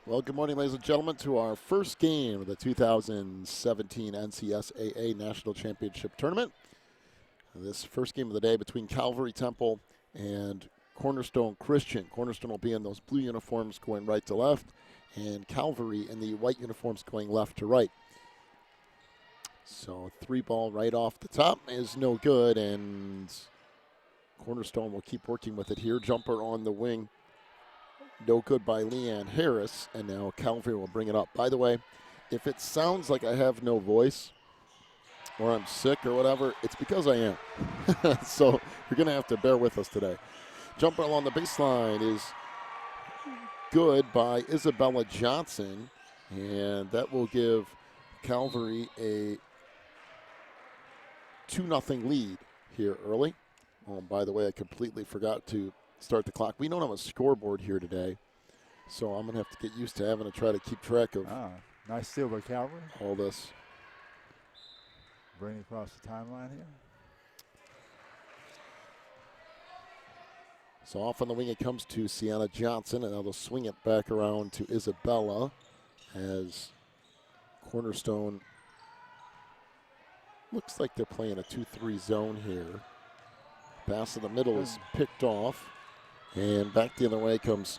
Well, good morning, ladies and gentlemen, to our first game of the 2017 NCSAA National Championship Tournament. This first game of the day between Calvary Temple and Cornerstone Christian. Cornerstone will be in those blue uniforms going right to left, and Calvary in the white uniforms going left to right. So 3-ball right off the top is no good, and Cornerstone will keep working with it here. Jumper on the wing. No good by Leanne Harris, and now Calvary will bring it up. By the way, if it sounds like I have no voice or I'm sick or whatever, it's because I am. So you're going to have to bear with us today. Jumper along the baseline is good by Isabella Johnson, and that will give Calvary a 2-0 lead here early. Oh, by the way, I completely forgot to start the clock. We don't have a scoreboard here today, so I'm going to have to get used to having to try to keep track of Nice steal by Calvary. all this. Bring it across the timeline here. So off on the wing it comes to Sienna Johnson, and now they'll swing it back around to Isabella as Cornerstone looks like they're playing a 2-3 zone here. Pass in the middle is picked off, and back the other way comes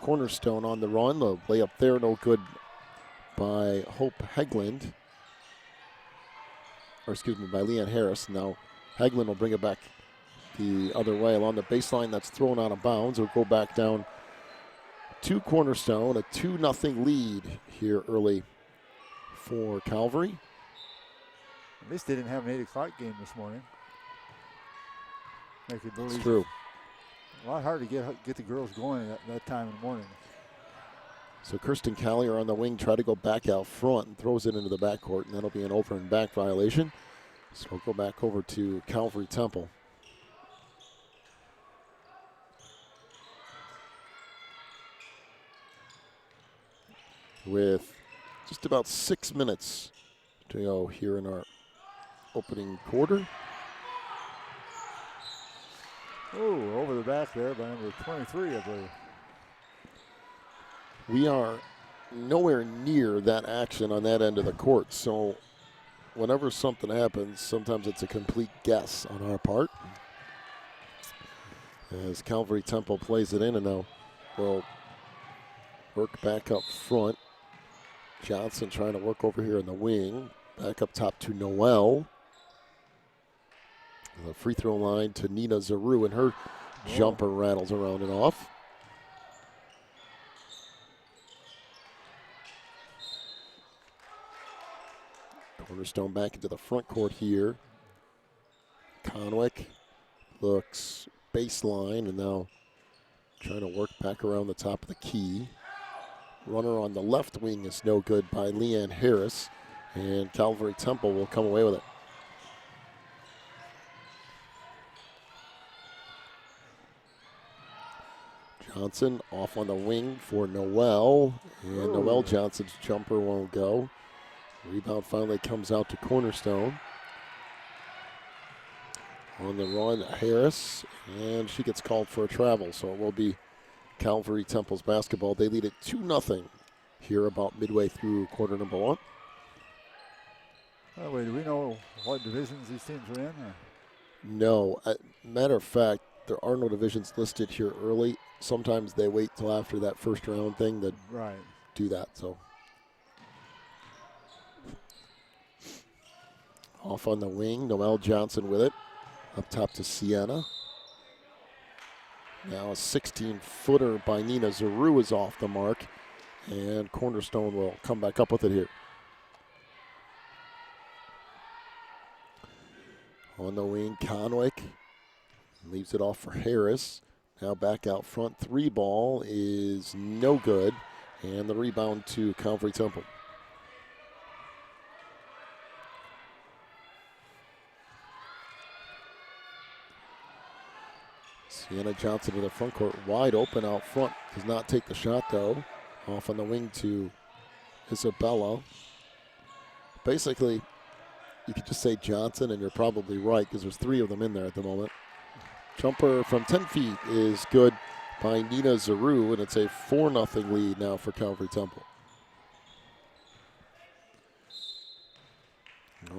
Cornerstone on the run. The layup there, no good by Hope Hegland. Or excuse me, by Leanne Harris. Now Hegland will bring it back the other way along the baseline. That's thrown out of bounds. It'll go back down to Cornerstone. A 2-0 lead here early for Calvary. At least they didn't have an 8 o'clock game this morning. Make it It's believe true. a lot harder to get the girls going at that time in the morning. So Kirsten Callier on the wing, try to go back out front and throws it into the backcourt, and that'll be an over and back violation. So we'll go back over to Calvary Temple. With just about 6 minutes to go here in our opening quarter. Oh, over the back there by number 23, I believe. We are nowhere near that action on that end of the court. So whenever something happens, sometimes it's a complete guess on our part. As Calvary Temple plays it in, and now we'll work back up front. Johnson trying to work over here in the wing. Back up top to Noel. The free throw line to Nina Zaru, and her jumper rattles around and off. Cornerstone back into the front court here. Conwick looks baseline, and now trying to work back around the top of the key. Runner on the left wing is no good by Leanne Harris, and Calvary Temple will come away with it. Johnson off on the wing for Noel, and Noel Johnson's jumper won't go. Rebound finally comes out to Cornerstone. On the run, Harris, and she gets called for a travel, so it will be Calvary Temple's basketball. They lead it 2-0 here about midway through quarter number one. By the way, do we know what divisions these teams are in? No. Matter of fact, there are no divisions listed here early. Sometimes they wait till after that first round thing to do that. So off on the wing, Noel Johnson with it. Up top to Sienna. Now a 16-footer by Nina Zaru is off the mark, and Cornerstone will come back up with it here. On the wing, Conwick leaves it off for Harris. Now back out front, 3-ball is no good, and the rebound to Calvary Temple. Sienna Johnson to the front court, wide open out front. Does not take the shot, though. Off on the wing to Isabella. Basically, you could just say Johnson, and you're probably right, because there's 3 of them in there at the moment. Jumper from 10 feet is good by Nina Zaru, and it's a 4-0 lead now for Calvary Temple.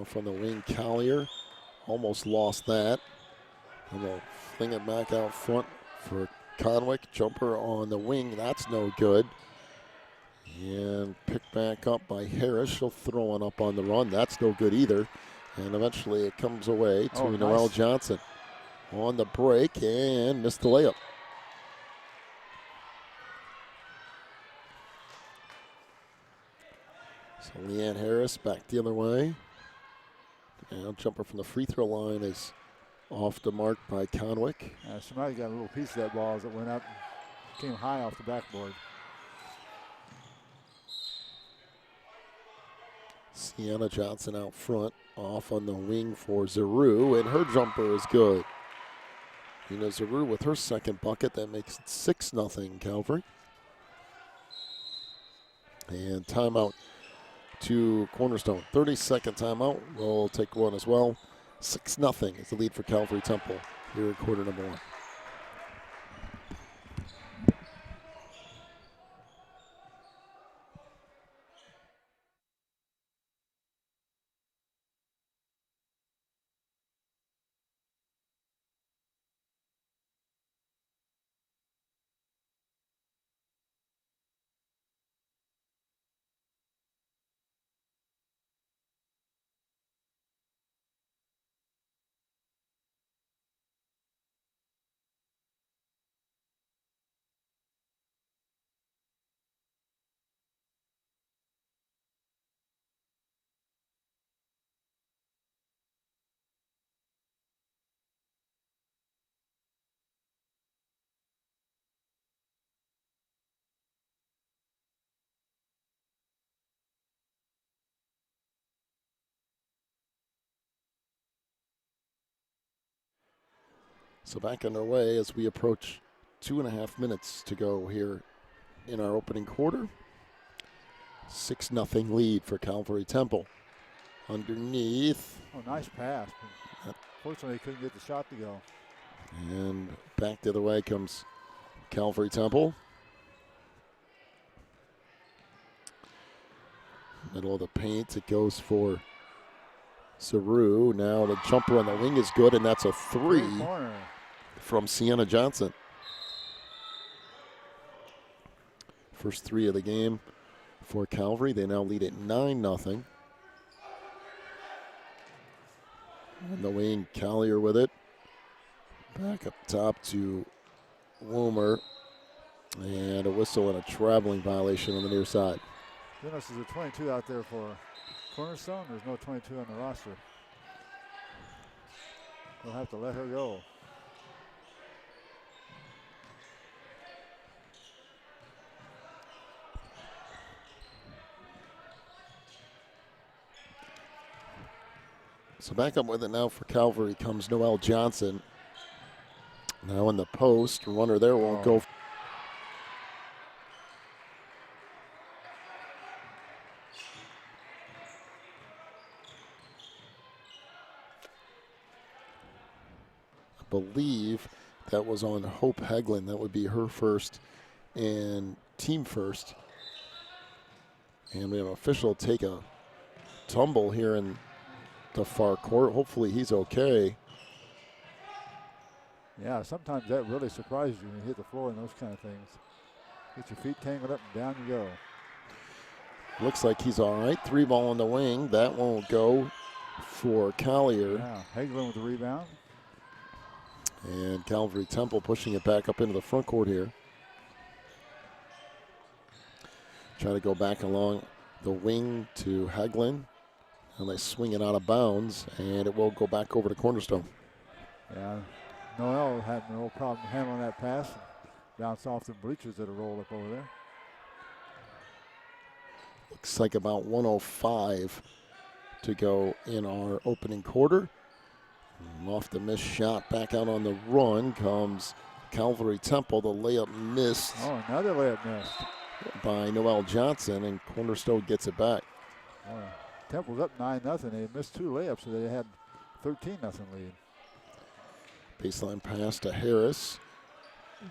Off on the wing, Collier almost lost that. And they'll fling it back out front for Conwick. Jumper on the wing, that's no good. And picked back up by Harris. She'll throw it up on the run. That's no good either. And eventually it comes away to Noelle Johnson on the break and missed the layup. So Leanne Harris back the other way. And jumper from the free throw line is off the mark by Conwick. Somebody got a little piece of that ball as it went up, came high off the backboard. Sienna Johnson out front, off on the wing for Zaru, and her jumper is good. Nina Zaru with her second bucket, that makes it 6-0 Calvary. And timeout to Cornerstone. 30-second timeout. We'll take one as well. 6-0 is the lead for Calvary Temple here in quarter number 1. So back underway as we approach 2.5 minutes to go here in our opening quarter. 6-0 lead for Calvary Temple. Underneath. Oh, nice pass. Fortunately, he couldn't get the shot to go. And back the other way comes Calvary Temple. Middle of the paint, it goes for Zaru. Now the jumper on the wing is good, and that's a 3 from Sienna Johnson. First 3 of the game for Calvary. They now lead at 9-0. On the wing, Collier with it. Back up top to Woomer. And a whistle and a traveling violation on the near side. Goodness, there's a 22 out there for Cornerstone. There's no 22 on the roster. They'll have to let her go. So back up with it now for Calvary comes Noelle Johnson. Now in the post, runner there won't go. I believe that was on Hope Heglin. That would be her first and team first. And we have an official take a tumble here in the far court. Hopefully he's okay. Yeah, sometimes that really surprises you when you hit the floor and those kind of things. Get your feet tangled up and down you go. Looks like he's all right. 3 ball on the wing. That won't go for Collier. Yeah, Hagelin with the rebound. And Calvary Temple pushing it back up into the front court here. Try to go back along the wing to Heglin. And they swing it out of bounds, and it will go back over to Cornerstone. Yeah, Noelle had no problem handling that pass. Bounce off the bleachers that are rolled up over there. Looks like about 1:05 to go in our opening quarter. Off the missed shot, back out on the run comes Calvary Temple. The layup missed. Oh, another layup missed. By Noelle Johnson, and Cornerstone gets it back. Temple's up 9-0. They missed 2 layups, so they had 13-0 lead. Baseline pass to Harris.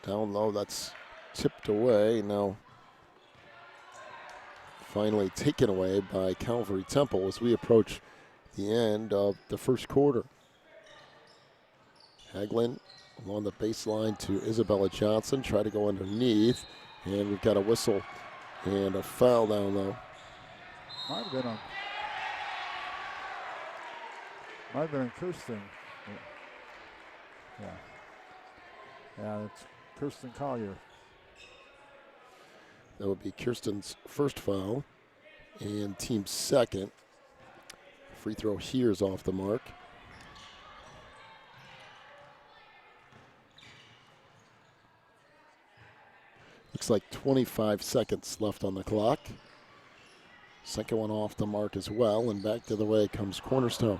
Down low, that's tipped away. Now finally taken away by Calvary Temple as we approach the end of the first quarter. Hagelin along the baseline to Isabella Johnson. Try to go underneath. And we've got a whistle and a foul down low. Might have been on Kirsten. Yeah, it's Kirsten Collier. That would be Kirsten's first foul and team's second. Free throw here is off the mark. Looks like 25 seconds left on the clock. Second one off the mark as well, and back to the way comes Cornerstone.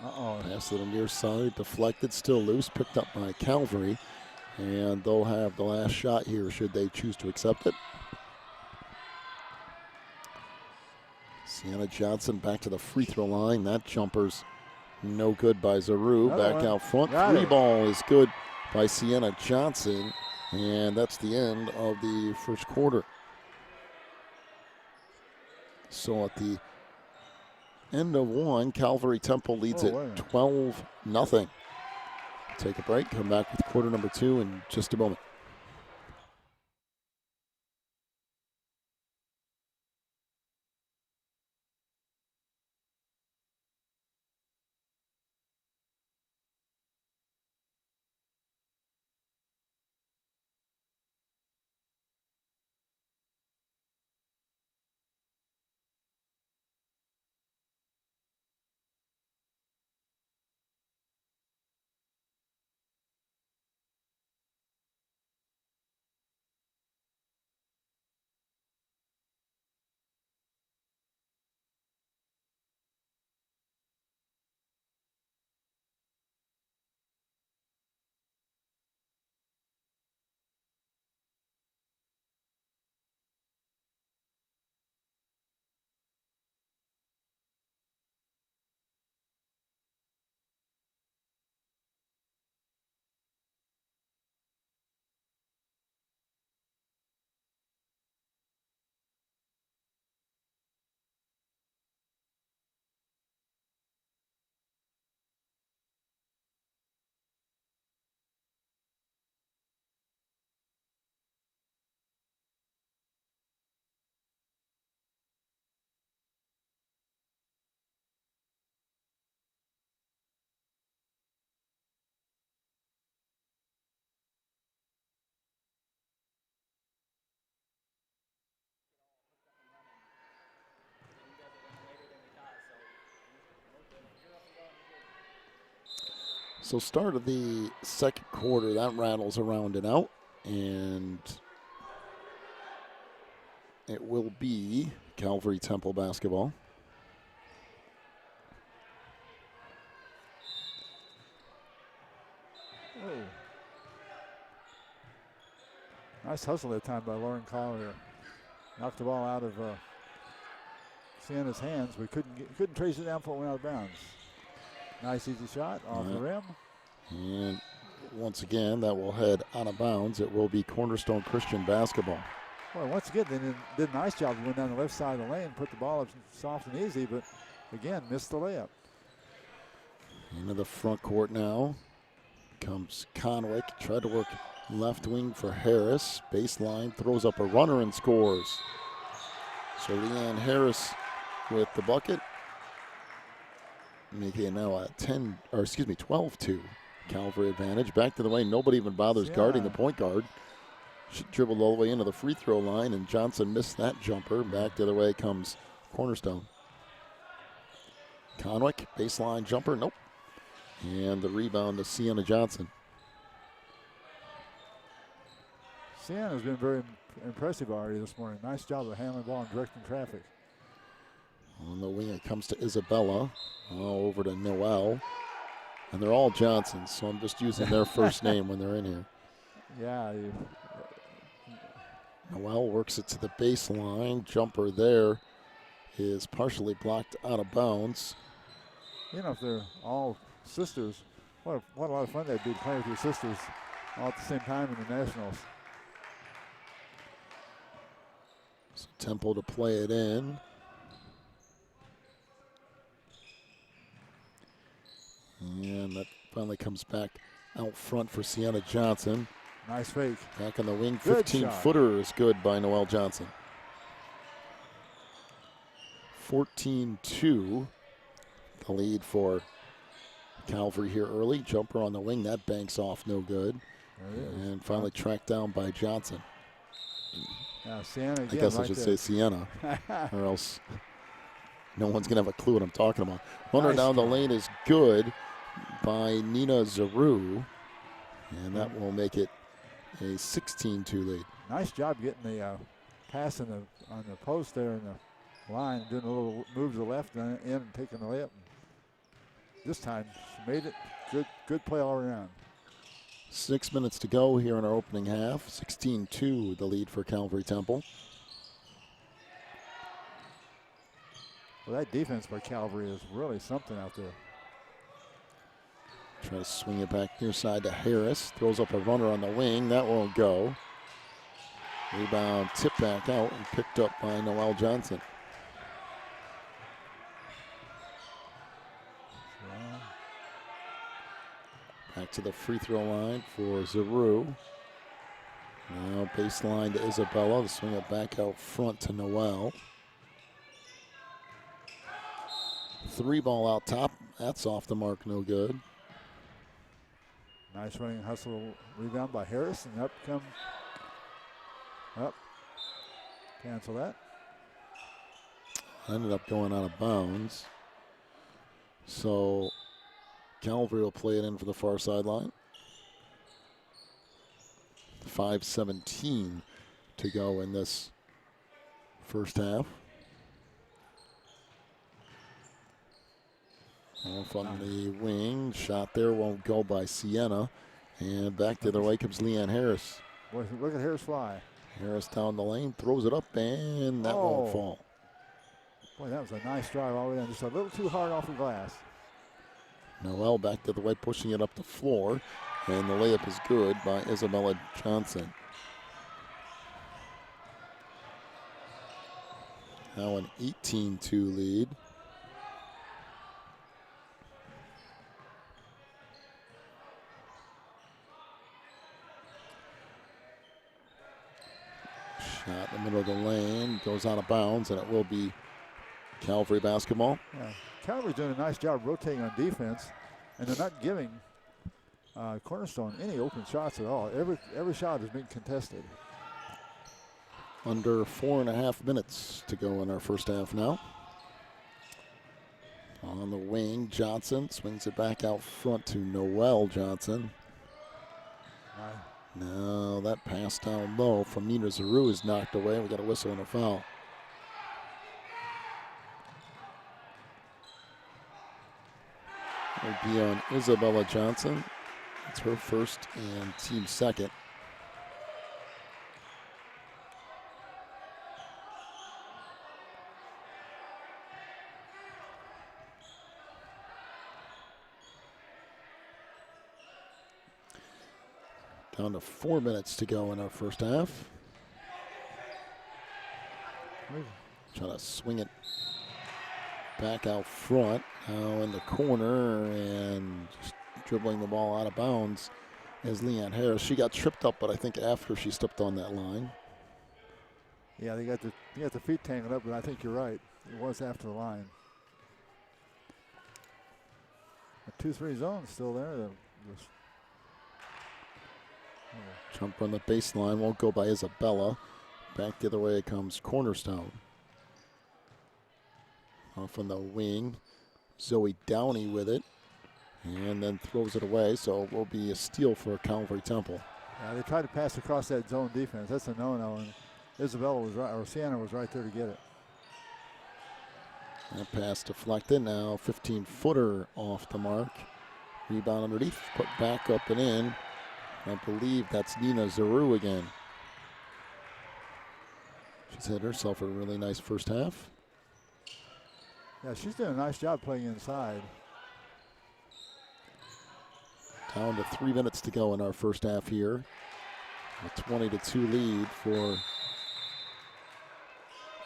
Pass to the near side, deflected, still loose, picked up by Calvary, and they'll have the last shot here should they choose to accept it. Sienna Johnson back to the free throw line. That jumper's no good by Zaru. Back out front. Free ball is good by Sienna Johnson, and that's the end of the first quarter. So at the end of one, Calvary Temple leads it 12-0. Take a break, come back with quarter number 2 in just a moment. So start of the second quarter, that rattles around and out, and it will be Calvary Temple basketball. Nice hustle that time by Lauren Collier. Knocked the ball out of Sienna's hands. We couldn't trace it down before it went out of bounds. Nice easy shot off the rim. And once again, that will head out of bounds. It will be Cornerstone Christian basketball. Well, once again, they did a nice job. They went down the left side of the lane, put the ball up soft and easy, but again, missed the layup. Into the front court now comes Conwick. Tried to work left wing for Harris. Baseline, throws up a runner and scores. So Leanne Harris with the bucket. Making it now a 12-2 Calvary advantage. Back to the lane. Nobody even bothers guarding the point guard. She dribbled all the way into the free throw line, and Johnson missed that jumper. Back the other way comes Cornerstone. Conwick, baseline jumper, nope. And the rebound to Sienna Johnson. Sienna's been very impressive already this morning. Nice job of handling the ball and directing traffic. On the wing, it comes to Isabella. Over to Noel. And they're all Johnsons, so I'm just using their first name when they're in here. Yeah. Noel works it to the baseline. Jumper there is partially blocked out of bounds. You know, if they're all sisters, what a lot of fun that'd be to play with your sisters. all at the same time in the Nationals. So Temple to play it in. And that finally comes back out front for Sienna Johnson. Nice fake. Back on the wing, Good 15-footer is good by Noelle Johnson. 14-2, the lead for Calvary here early. Jumper on the wing, that banks off, no good. And finally tracked down by Johnson. Now Sienna again. I guess I should say Sienna, or else no one's going to have a clue what I'm talking about. Runner down the lane is good by Nina Zaru, and that will make it a 16-2 lead. Nice job getting the pass on the post there in the line, doing a little move to the left and in and taking the layup. This time she made it. Good play all around. 6 minutes to go here in our opening half. 16-2 the lead for Calvary Temple. Well, that defense by Calvary is really something out there. Try to swing it back near side to Harris. Throws up a runner on the wing. That won't go. Rebound tip back out and picked up by Noelle Johnson. Back to the free throw line for Zaru. Now baseline to Isabella to swing it back out front to Noelle. 3 ball out top. That's off the mark, no good. Nice running hustle rebound by Harris, and up. Cancel that. Ended up going out of bounds. So Calvary will play it in for the far sideline. 5:17 to go in this first half. Off on the wing. Shot there won't go by Sienna. And back the other way comes Leanne Harris. Boy, look at Harris fly. Harris down the lane, throws it up, and that won't fall. Boy, that was a nice drive all the way down. Just a little too hard off the glass. Noelle back the other way, pushing it up the floor. And the layup is good by Isabella Johnson. Now an 18-2 lead. Shot in the middle of the lane, goes out of bounds, and it will be Calvary basketball. Yeah, Calvary's doing a nice job rotating on defense, and they're not giving Cornerstone any open shots at all. Every shot is being contested. Under 4.5 minutes to go in our first half now. On the wing, Johnson swings it back out front to Noelle Johnson. Now that pass down low from Nina Zaru is knocked away. We got a whistle and a foul. It'll be on Isabella Johnson. It's her first and team second. Down to 4 minutes to go in our first half. Trying to swing it back out front. Now in the corner and just dribbling the ball out of bounds is Leanne Harris. She got tripped up, but I think after she stepped on that line. Yeah, they got the feet tangled up, but I think you're right. It was after the line. The 2-3 zone still there. Jumper on the baseline won't go by Isabella. Back the other way comes Cornerstone. Off on the wing, Zoe Downey with it, and then throws it away. So it will be a steal for Calvary Temple. Yeah, they tried to pass across that zone defense. That's a no-no, and Isabella was right, or Sienna was right there to get it. That pass deflected. Now 15-footer off the mark. Rebound underneath, put back up and in. I believe that's Nina Zaru again. She's had herself a really nice first half. Yeah, she's doing a nice job playing inside. Down to 3 minutes to go in our first half here. A 20-2 lead for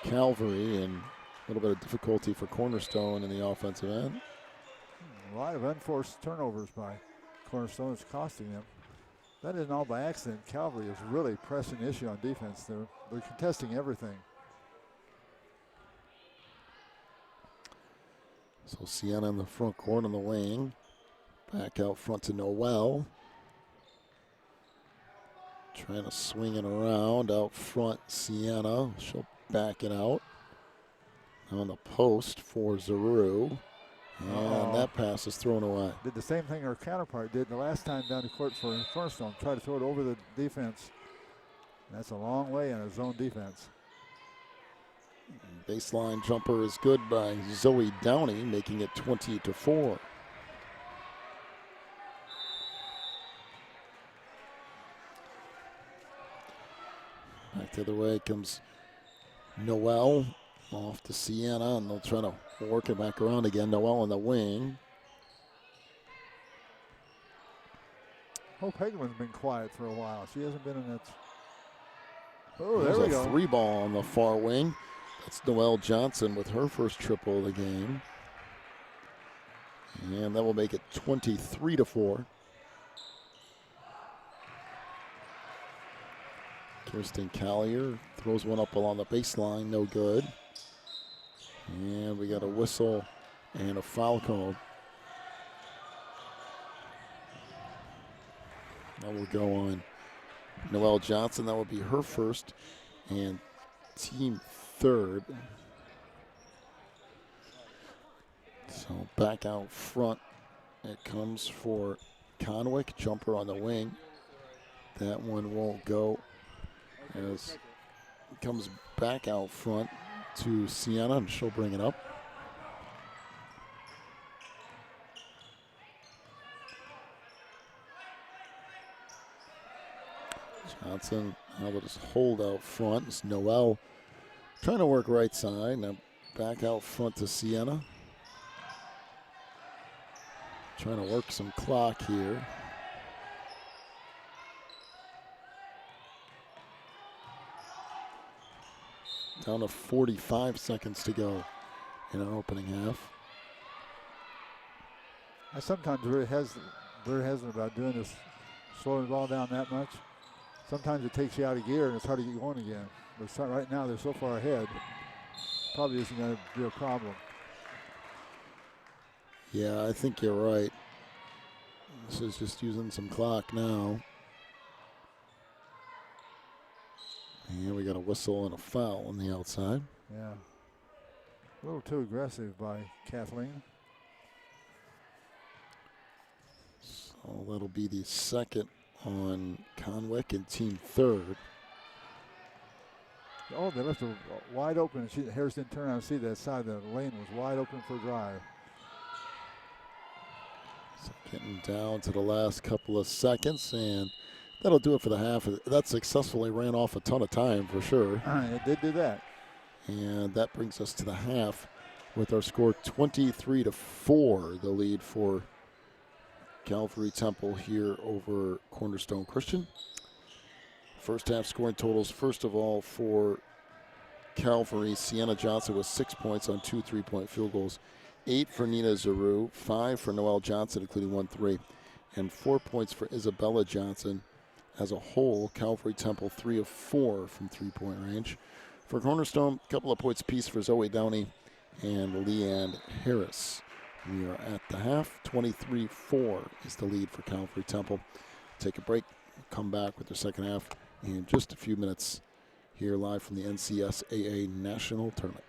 Calvary, and a little bit of difficulty for Cornerstone in the offensive end. A lot of unforced turnovers by Cornerstone is costing them. That isn't all by accident. Calvary is really pressing the issue on defense. They're contesting everything. So Sienna in the front court on the wing. Back out front to Noel. Trying to swing it around out front, Sienna. She'll back it out. On the post for Zaru. And that pass is thrown away. Did the same thing her counterpart did the last time down the court for Cornerstone. Tried to throw it over the defense. That's a long way in a zone defense. Baseline jumper is good by Zoe Downey, making it 20-4. Back the other way comes Noel off to Sienna, and they'll try to work it back around again. Noel on the wing. Hope Hagelman's been quiet for a while. She hasn't been in that. Oh, There's there we go. a three ball on the far wing. That's Noelle Johnson with her first triple of the game. And that will make it 23-4. Kirsten Collier throws one up along the baseline, no good. And we got a whistle and a foul call. That will go on Noelle Johnson. That will be her first and team third. So back out front, it comes for Conwick. Jumper on the wing. That one won't go, as it comes back out front to Sienna, and she'll bring it up. Johnson, how about his hold out front? It's Noel trying to work right side. Now back out front to Sienna. Trying to work some clock here. Down to 45 seconds to go in our opening half. I sometimes very hesitant about doing this, slowing the ball down that much. Sometimes it takes you out of gear and it's hard to get going again. But right now they're so far ahead, probably isn't going to be a problem. Yeah, I think you're right. This is just using some clock now. And we got a whistle and a foul on the outside. Yeah. A little too aggressive by Kathleen. So that'll be the second on Conwick and team third. Oh, they left her wide open. Harris didn't turn around and see that side. The lane was wide open for a drive. So getting down to the last couple of seconds, and that'll do it for the half. That successfully ran off a ton of time for sure. It did do that. And that brings us to the half with our score 23-4, the lead for Calvary Temple here over Cornerstone Christian. First half scoring totals, first of all, for Calvary, Sienna Johnson with 6 points on 2 3-point field goals, 8 for Nina Zaru, 5 for Noelle Johnson, including 1 3, and 4 points for Isabella Johnson. As a whole, Calvary Temple 3 of 4 from 3-point range. For Cornerstone, a couple of points apiece for Zoe Downey and Leanne Harris. We are at the half. 23-4 is the lead for Calvary Temple. Take a break, come back with the second half in just a few minutes here live from the NCSAA National Tournament.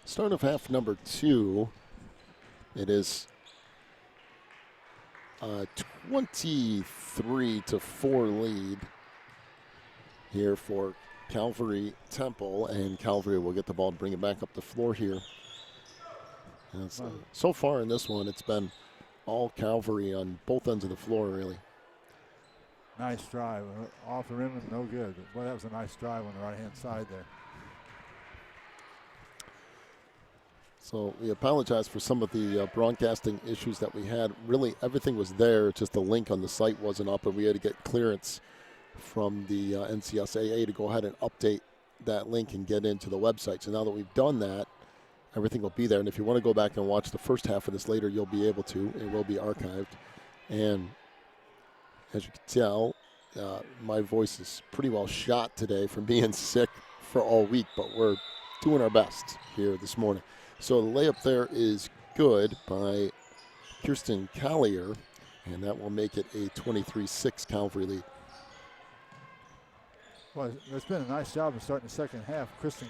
Start of half number 2. It is 23-4 lead here for Calvary Temple, and Calvary will get the ball and bring it back up the floor here. And so far in this one, it's been all Calvary on both ends of the floor, really. Nice drive. Off the rim and no good. Boy, that was a nice drive on the right-hand side there. So we apologize for some of the broadcasting issues that we had. Really, everything was there. Just the link on the site wasn't up, and we had to get clearance from the NCSAA to go ahead and update that link and get into the website. So now that we've done that, everything will be there. And if you want to go back and watch the first half of this later, you'll be able to. It will be archived. And as you can tell, my voice is pretty well shot today from being sick for all week, but we're doing our best here this morning. So the layup there is good by Kirsten Collier, and that will make it a 23-6 Calvary lead. Well, it's been a nice job in starting the second half. Kristen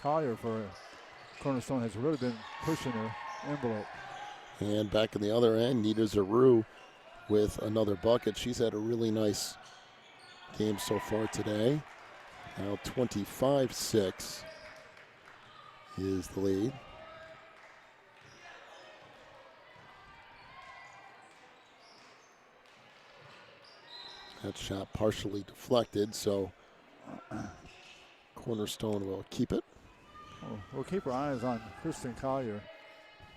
Collier for Cornerstone has really been pushing her envelope. And back in the other end, Nita Zaru with another bucket. She's had a really nice game so far today. Now 25-6 is the lead. That shot partially deflected, so Cornerstone will keep it. We'll keep our eyes on Kristen Collier.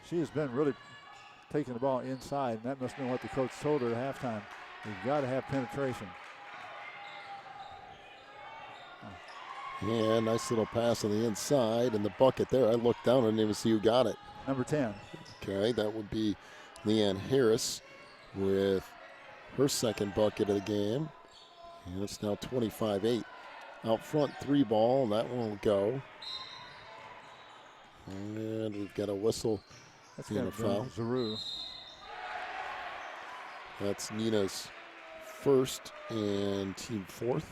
She has been really taking the ball inside, and that must have been what the coach told her at halftime. You've got to have penetration. Yeah, nice little pass on the inside, and the bucket there. I looked down and didn't even see who got it. Number 10. Okay, that would be Leanne Harris with her second bucket of the game. And it's now 25-8. Out front, 3 ball, and that one will go. And we've got a whistle. That's got to be Zaru. That's Nina's first and team fourth.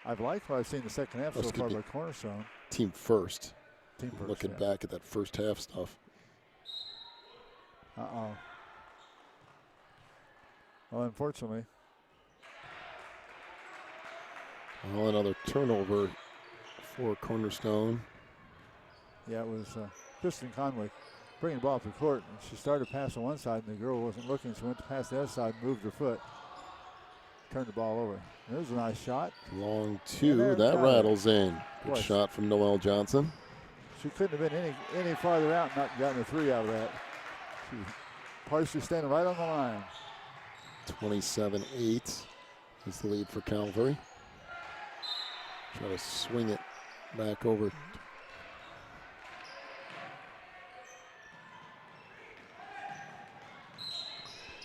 I've liked what I've seen in the second half so far by Cornerstone. Team first. Team first. Looking back at that first half stuff. Uh-oh. Well, unfortunately. Well, another turnover for Cornerstone. Yeah, it was Kristen Conway bringing the ball up the court. And she started to pass on one side, and the girl wasn't looking. She went to pass the other side, moved her foot, turned the ball over. There's a nice shot. Long 2. That rattles in. Good Boy, shot from Noelle Johnson. She couldn't have been any farther out and not gotten a 3 out of that. She was partially standing right on the line. 27-8 is the lead for Calvary. Try to swing it back over.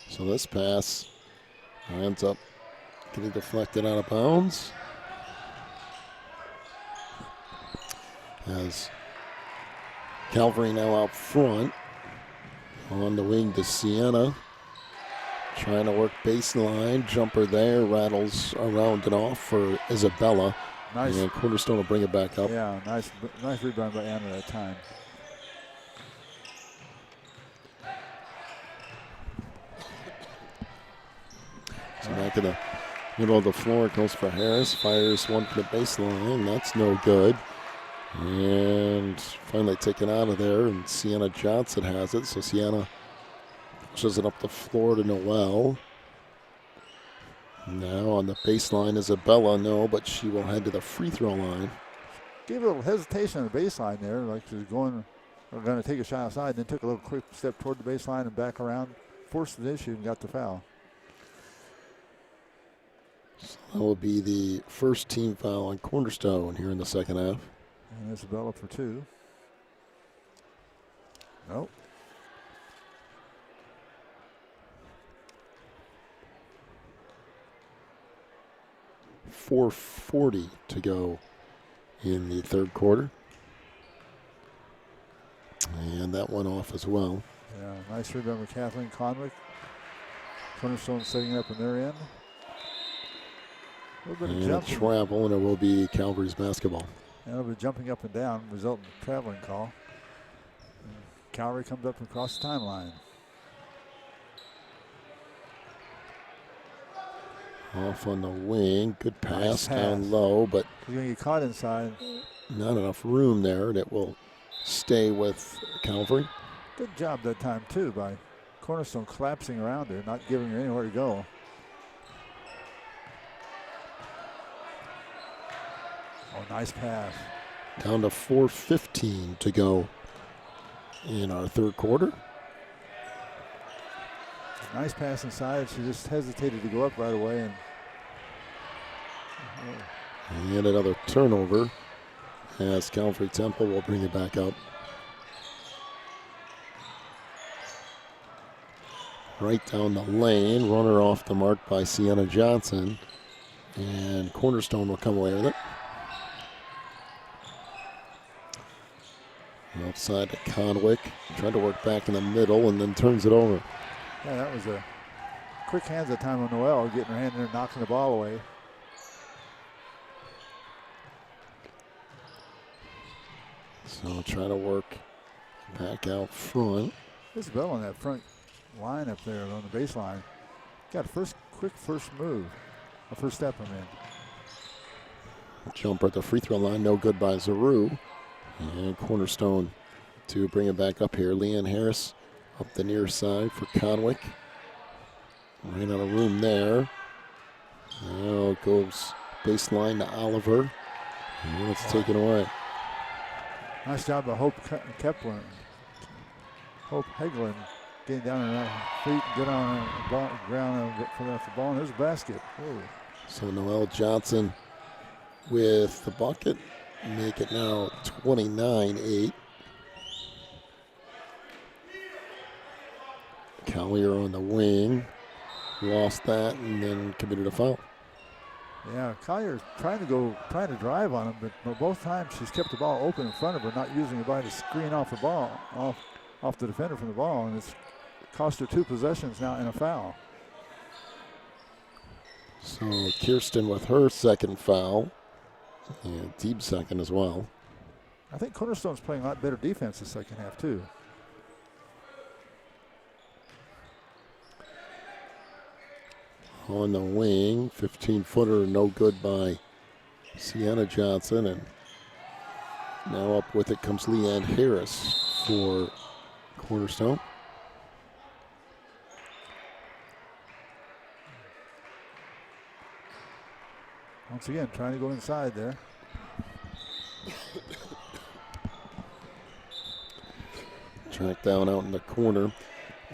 So this pass ends up getting deflected out of bounds. As Calvary now out front. On the wing to Sienna. Trying to work baseline. Jumper there. Rattles around and off for Isabella. Nice. And Cornerstone will bring it back up. Yeah, nice rebound by Anna that time. So back in the middle of the floor, it goes for Harris. Fires one from the baseline. That's no good. And finally taken out of there, and Sienna Johnson has it. So Sienna pushes it up the floor to Noelle. Now on the baseline, Isabella, no, but she will head to the free throw line. Gave a little hesitation on the baseline there, like she was going to take a shot outside, then took a little quick step toward the baseline and back around, forced the issue and got the foul. So that will be the first team foul on Cornerstone here in the second half. And Isabella for 2. Nope. .440 to go in the third quarter. And that went off as well. Yeah, nice rebound with Kathleen Conwick. Cornerstone setting up in their end. A little bit of and a travel, and it will be Calvary's basketball. And it'll be jumping up and down, resulting in a traveling call. And Calvary comes up across the timeline. Off on the wing. Good pass, Nice pass. down low, but He's going to get caught inside. not enough room there, and it will stay with Calvary. Good job that time, too, by Cornerstone collapsing around her, not giving her anywhere to go. Oh, nice pass. Down to 4:15 to go in our third quarter. Nice pass inside. She just hesitated to go up right away. And another turnover as Calvary Temple will bring it back up. Right down the lane, runner off the mark by Sienna Johnson. And Cornerstone will come away with it. Outside to Conwick. Tried to work back in the middle and then turns it over. Yeah, that was a quick hands that time on Noel, getting her hand in there, knocking the ball away. So try to work back out front. Isabel on that front line up there on the baseline. Got a quick first move. A first step, I mean. Jumper at the free throw line, no good by Zaru. And Cornerstone to bring it back up here. Leanne Harris up the near side for Conwick. Ran out of room there. Now it goes baseline to Oliver. And it's taken away. Nice job by Hope Kepler. Hope Heglin getting down on her feet, get on the ground for the ball, and there's a basket. Ooh. So Noelle Johnson with the bucket. Make it now 29-8. Collier on the wing. Lost that and then committed a foul. Yeah, Collier's trying to drive on him, but both times she's kept the ball open in front of her, not using the body to screen off the ball, off the defender from the ball, and it's cost her 2 possessions now and a foul. So Kirsten with her second foul. And deep second as well. I think Cornerstone's playing a lot better defense the second half, too. On the wing, 15-footer, no good by Sienna Johnson. And now up with it comes Leanne Harris for Cornerstone. Once again, trying to go inside there. Tracked down out in the corner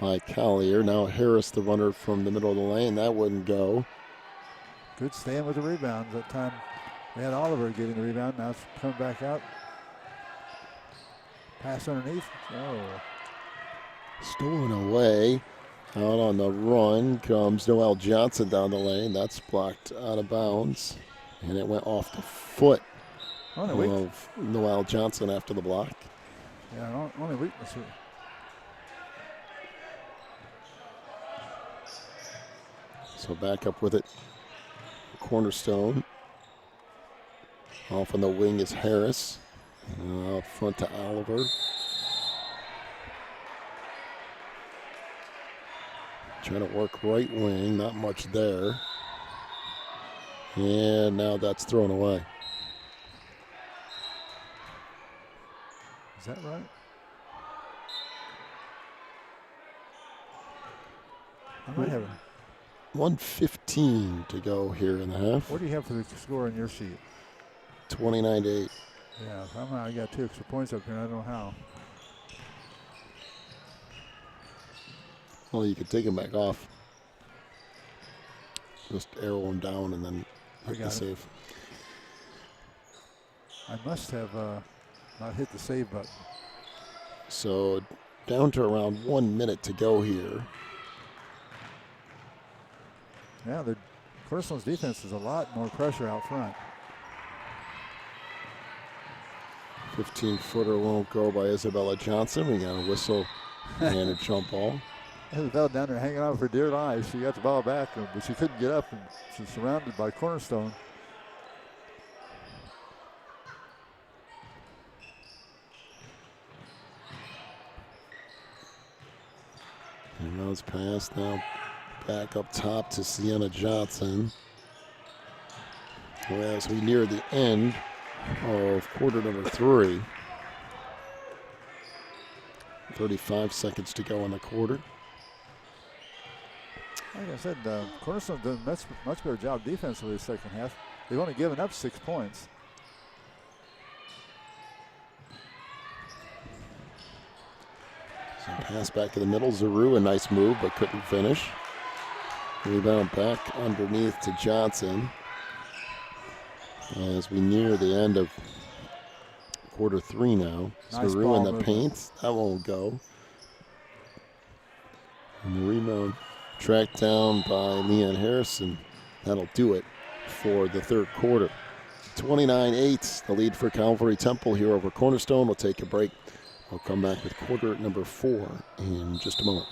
by Collier. Now Harris, the runner from the middle of the lane. That wouldn't go. Good stand with the rebounds. That time they had Oliver getting the rebound. Now it's coming back out. Pass underneath. Oh. Stolen away. Out on the run comes Noelle Johnson down the lane. That's blocked out of bounds. And it went off the foot of Noelle Johnson after the block. Yeah, only weakness here. So back up with it. Cornerstone. Off on the wing is Harris. Up front to Oliver. Trying to work right wing, not much there. And now that's thrown away. Is that right? I might have it. 1:15 to go here in the half. What do you have for the score on your sheet? 29-8. Yeah, somehow I got 2 extra points up here. I don't know how. Well, you could take them back off. Just arrow them down and then hit the save. I must have not hit the save button. So down to around 1 minute to go here. Yeah, the Cornerstone's defense is a lot more pressure out front. 15-footer won't go by Isabella Johnson. We got a whistle and a jump ball. Isabella down there hanging on for dear life. She got the ball back, but she couldn't get up, and she's surrounded by Cornerstone. Bounce pass now back up top to Sienna Johnson. As we near the end of quarter number 3. 35 seconds to go in the quarter. Like I said, Cornerstone done a much better job defensively the second half. They've only given up 6 points. So pass back to the middle. Zaru, a nice move, but couldn't finish. Rebound back underneath to Johnson. As we near the end of quarter 3 now. Nice Zaru ball in the movement. paint. That won't go. And the rebound tracked down by Leanne Harrison. That'll do it for the third quarter. 29-8, the lead for Calvary Temple here over Cornerstone. We'll take a break. We'll come back with quarter number 4 in just a moment.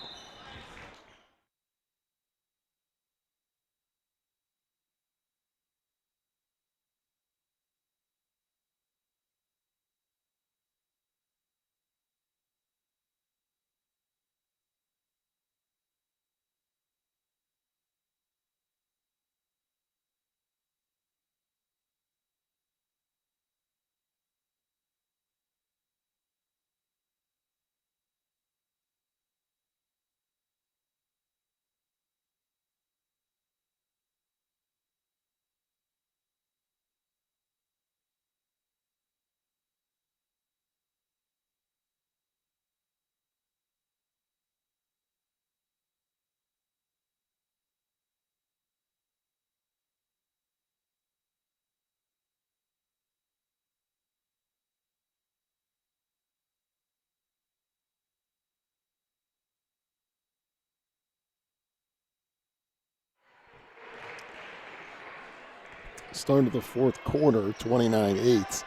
Start of the fourth quarter, 29-8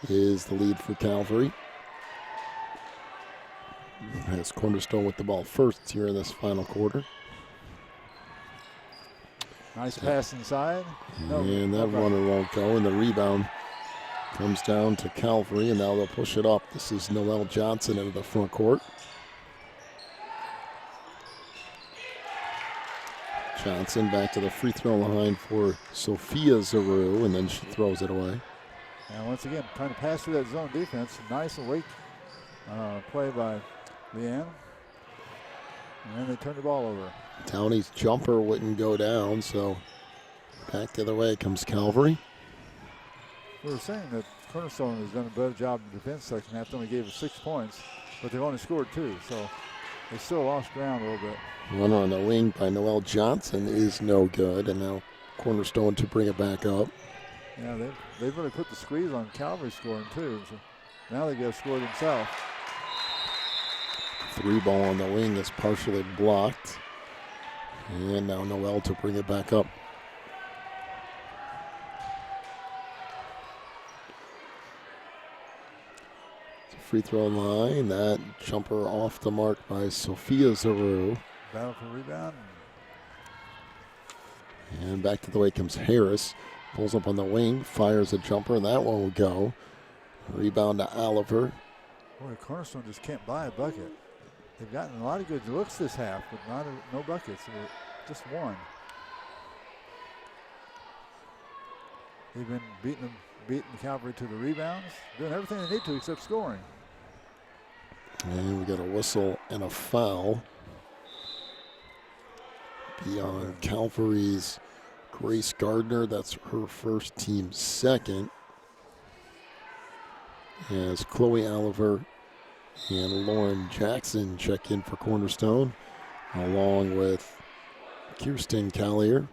is the lead for Calvary. As Cornerstone with the ball first here in this final quarter. Nice pass inside. And that runner won't go, and the rebound comes down to Calvary, and now they'll push it up. This is Noelle Johnson into the front court. Johnson back to the free throw line for Sophia Zaru, and then she throws it away. And once again, trying to pass through that zone defense. Nice awake play by Leanne. And then they turn the ball over. Downey's jumper wouldn't go down, so back the other way comes Calvary. We were saying that Cornerstone has done a better job in defense second half. They only gave us 6 points, but they've only scored 2, so they still lost ground a little bit. Runner on the wing by Noelle Johnson is no good, and now Cornerstone to bring it back up. Yeah, they've really put the squeeze on Calvary scoring too, so now they got to score themselves. 3 ball on the wing is partially blocked, and now Noelle to bring it back up. Free throw line, that jumper off the mark by Sophia Zaru. Battle for rebound. And back to the way comes Harris. Pulls up on the wing, fires a jumper, and that one will go. Rebound to Oliver. Boy, Cornerstone just can't buy a bucket. They've gotten a lot of good looks this half, but no buckets, just one. They've been beating Calvary to the rebounds, doing everything they need to except scoring. And we got a whistle and a foul. Beyond Calvary's Grace Gardner, that's her first, team second. As Chloe Oliver and Lauren Jackson check in for Cornerstone, along with Kirsten Collier.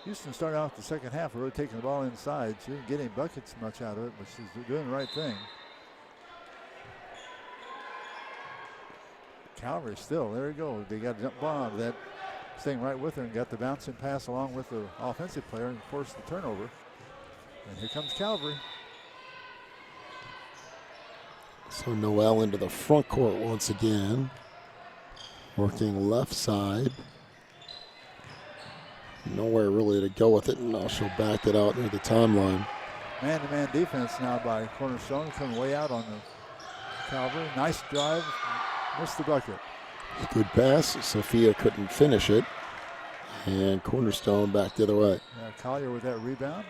Houston started off the second half really taking the ball inside. She didn't get any buckets much out of it, but she's doing the right thing. Calvary still, there you go. They got a jump ball out of that, staying right with her and got the bouncing pass along with the offensive player and forced the turnover. And here comes Calvary. So Noelle into the front court once again. Working left side. Nowhere really to go with it, and now she'll back it out near the timeline. Man-to-man defense now by Cornerstone, coming way out on Calvary, nice drive, missed the bucket. Good pass. Sophia couldn't finish it. And Cornerstone back the other way. Yeah, Collier with that rebound.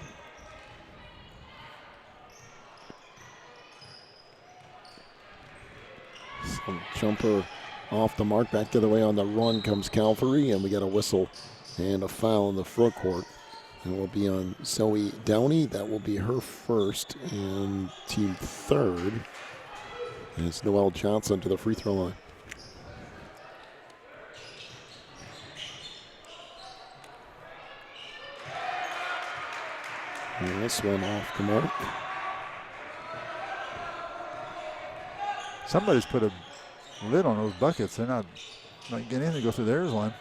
Some jumper off the mark. Back the other way on the run comes Calvary. And we got a whistle and a foul in the front court. And will be on Zoe Downey. That will be her first and team third. And it's Noelle Johnson to the free throw line. And this one off the mark. Somebody's put a lid on those buckets. They're not getting in to go through theirs one.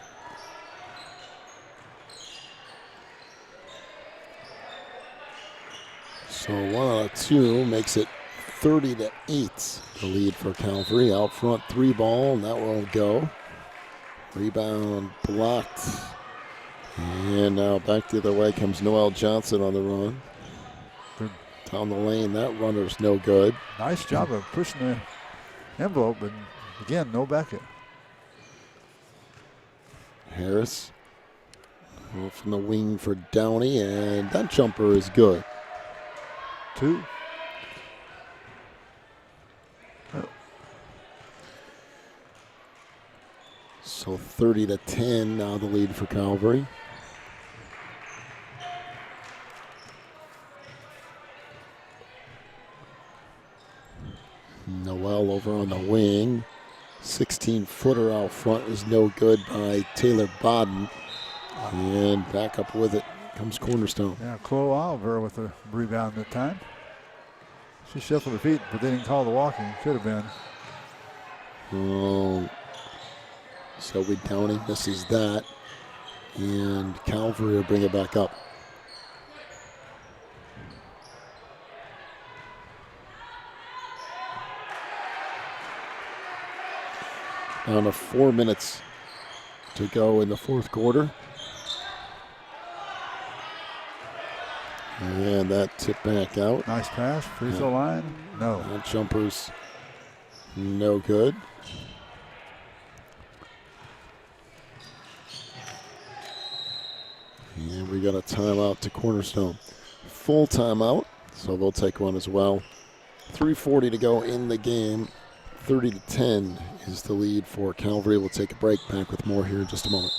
So 1 out of 2 makes it 30-8. The lead for Calvary. Out front 3 ball, and that won't go. Rebound blocked. And now back the other way comes Noelle Johnson on the run. Good. Down the lane, that runner's no good. Nice job of pushing the envelope, but again, no bucket. Harris from the wing for Downey, and that jumper is good. 2. So 30-10 now the lead for Calvary. Noelle over on the wing. 16-footer out front is no good by Taylor Bodden. And back up with it comes Cornerstone. Yeah, Chloe Oliver with a rebound that time. She shuffled her feet, but they didn't call the walking. Should have been. Oh, Zoe Downey misses that. And Calvary will bring it back up. Down to 4 minutes to go in the fourth quarter. And that tip back out. Nice pass, free throw line. No. That jumper's no good. And we got a timeout to Cornerstone. Full timeout, so they'll take one as well. 3:40 to go in the game. 30-10 is the lead for Calvary. We'll take a break. Back with more here in just a moment.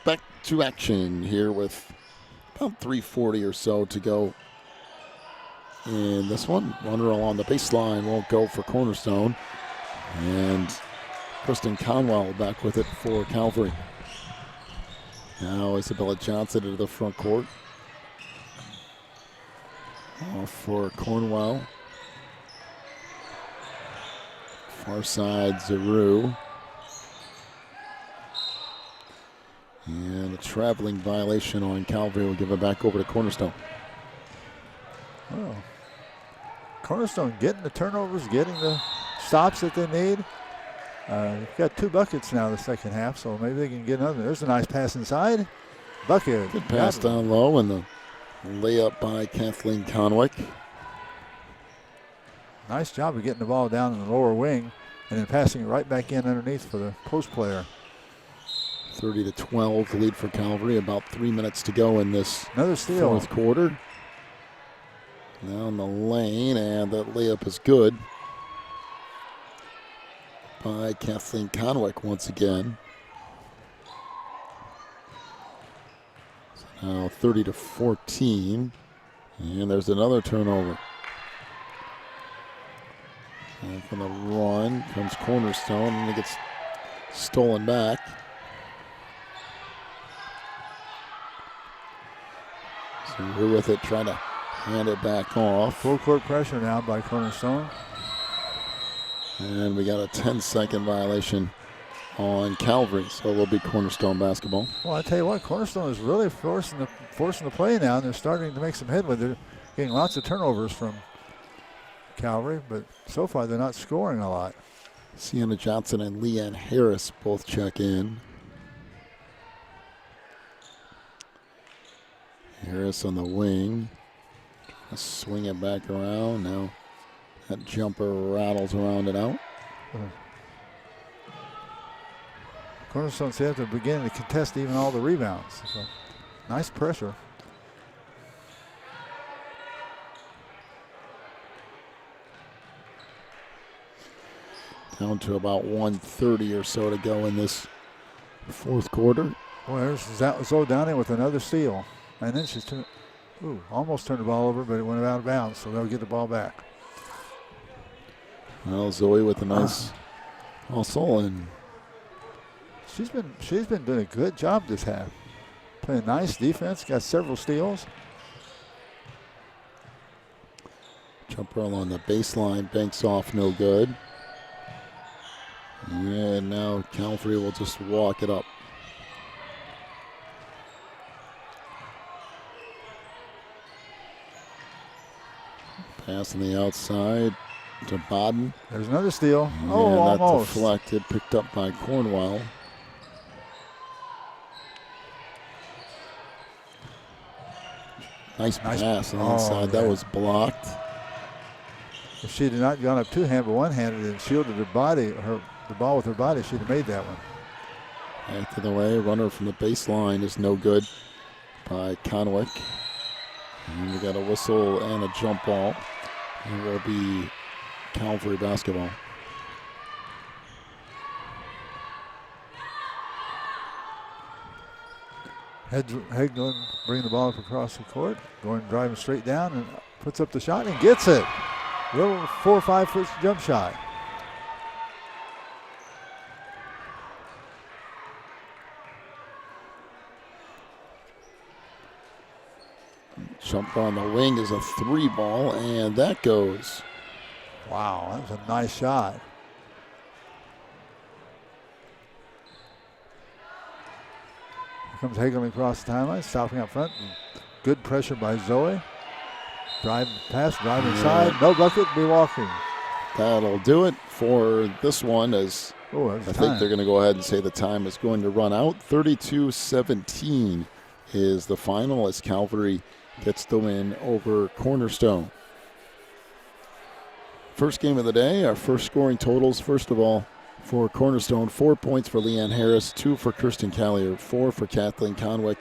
Back to action here with about 3:40 or so to go in this one. Runner along the baseline won't go for Cornerstone. And Kristen Conwell back with it for Calvary. Now Isabella Johnson into the front court. Off for Cornwell. Far side, Zaru. And a traveling violation on Calvary will give it back over to Cornerstone. Oh. Cornerstone getting the turnovers, getting the stops that they need. They've got 2 buckets now the second half, so maybe they can get another. There's a nice pass inside. Bucket. Good pass down low, and the layup by Kathleen Conwick. Nice job of getting the ball down in the lower wing. and then passing it right back in underneath for the post player. 30-12, the lead for Calvary. About 3 minutes to go in this Another steal. fourth quarter. Down the lane, and that layup is good by Kathleen Conwick once again. So now 30-14, and there's another turnover. And from the run comes Cornerstone, and it gets stolen back. So we're with it, trying to hand it back off. Full court pressure now by Cornerstone. And we got a 10-second violation on Calvary, so it'll be Cornerstone basketball. Well, I tell you what, Cornerstone is really forcing the play now, and they're starting to make some headway. They're getting lots of turnovers from Calvary, but so far they're not scoring a lot. Sienna Johnson and Leanne Harris both check in. Harris on the wing. Swing it back around. Now that jumper rattles around and out. Cornerstone seems to begin to contest even all the rebounds. So nice pressure. Down to about 1:30 or so to go in this fourth quarter. Well, there's Zoe Downing with another steal. And then she's almost turned the ball over, but it went out of bounds, so they'll get the ball back. Well, Zoe with a nice hustle, and she's been doing a good job this half. Playing nice defense, got several steals. Jumper along the baseline, banks off, no good. And now Calvary will just walk it up. Pass on the outside to Bodden. There's another steal. And almost. That deflected, picked up by Cornwell. Nice pass on the inside. That was blocked. If she had not gone up two-handed, but one-handed and shielded the ball with her body, she'd have made that one. Back to the way. Runner from the baseline is no good by Conwick. And we got a whistle and a jump ball. It will be Calvary basketball. Hegland bringing the ball up across the court, driving straight down and puts up the shot and gets it. Little 4 or 5 foot jump shot. Jumper on the wing is a 3 ball, and that goes. Wow, that was a nice shot. Here comes Hagelin across the timeline, stopping up front. Good pressure by Zoe. Drive inside. No bucket, be walking. That'll do it for this one, as I think they're going to go ahead and say the time is going to run out. 32-17 is the final as Calvary gets the win over Cornerstone. First game of the day, our first scoring totals. First of all, for Cornerstone, 4 points for Leanne Harris, 2 for Kirsten Callier, 4 for Kathleen Conwick,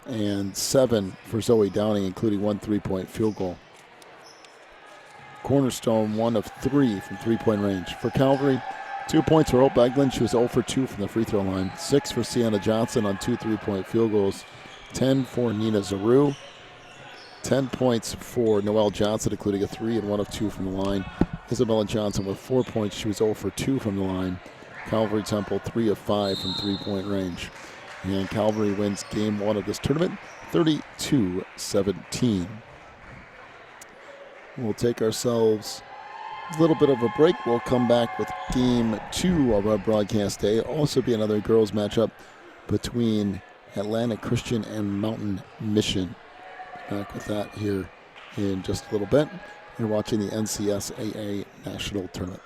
and 7 for Zoe Downing, including 1 3-point field goal. Cornerstone 1 of 3 from 3-point range. For Calvary, 2 points for Hope Eglin. She was 0 for 2 from the free throw line. 6 for Sienna Johnson on 2 3-point field goals. 10 for Nina Zaru. 10 points for Noelle Johnson, including a 3 and 1 of 2 from the line. Isabella Johnson with 4 points. She was 0 for 2 from the line. Calvary Temple 3 of 5 from 3-point range. And Calvary wins game 1 of this tournament, 32-17. We'll take ourselves a little bit of a break. We'll come back with game 2 of our broadcast day. Also be another girls matchup between Atlantic Christian and Mountain Mission. Back with that here in just a little bit. You're watching the NCSAA National Tournament.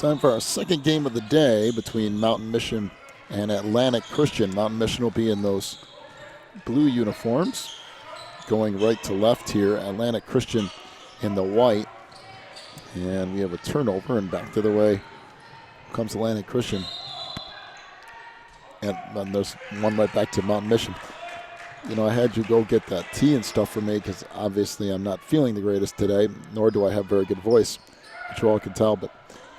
Time for our second game of the day between Mountain Mission and Atlantic Christian. Mountain Mission will be in those blue uniforms, going right to left here. Atlantic Christian in the white. And we have a turnover, and back to the way comes Atlantic Christian. And there's one right back to Mountain Mission. You know, I had you go get that tea and stuff for me because obviously I'm not feeling the greatest today, nor do I have very good voice, which you all can tell, but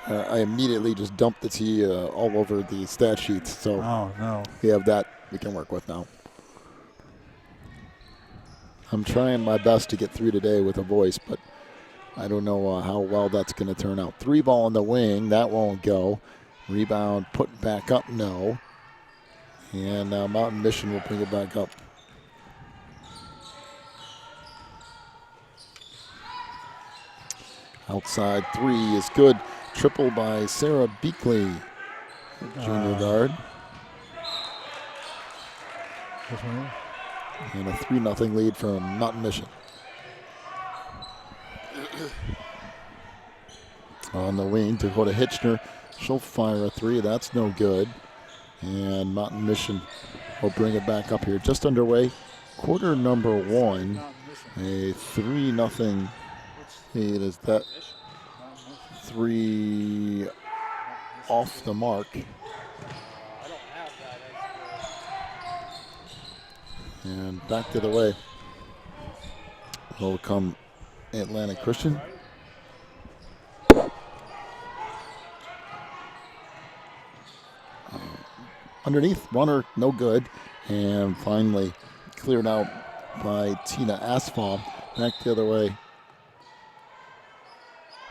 I immediately just dumped the tea all over the stat sheets. So oh, no. We have that we can work with now. I'm trying my best to get through today with a voice, but I don't know how well that's going to turn out. 3 ball in the wing. That won't go. Rebound put back up. No. And now Mountain Mission will bring it back up. Outside 3 is good. Triple by Sarah Beakley, junior guard. And a 3-0 lead from Mountain Mission. On the wing, Dakota Hitchner. She'll fire a 3. That's no good. And Mountain Mission will bring it back up here. Just underway. Quarter number 1. A 3-0 lead. Is that 3 off the mark? And back to the way will come Atlantic Christian. Underneath, runner, no good. And finally cleared out by Tina Asphalt. Back the other way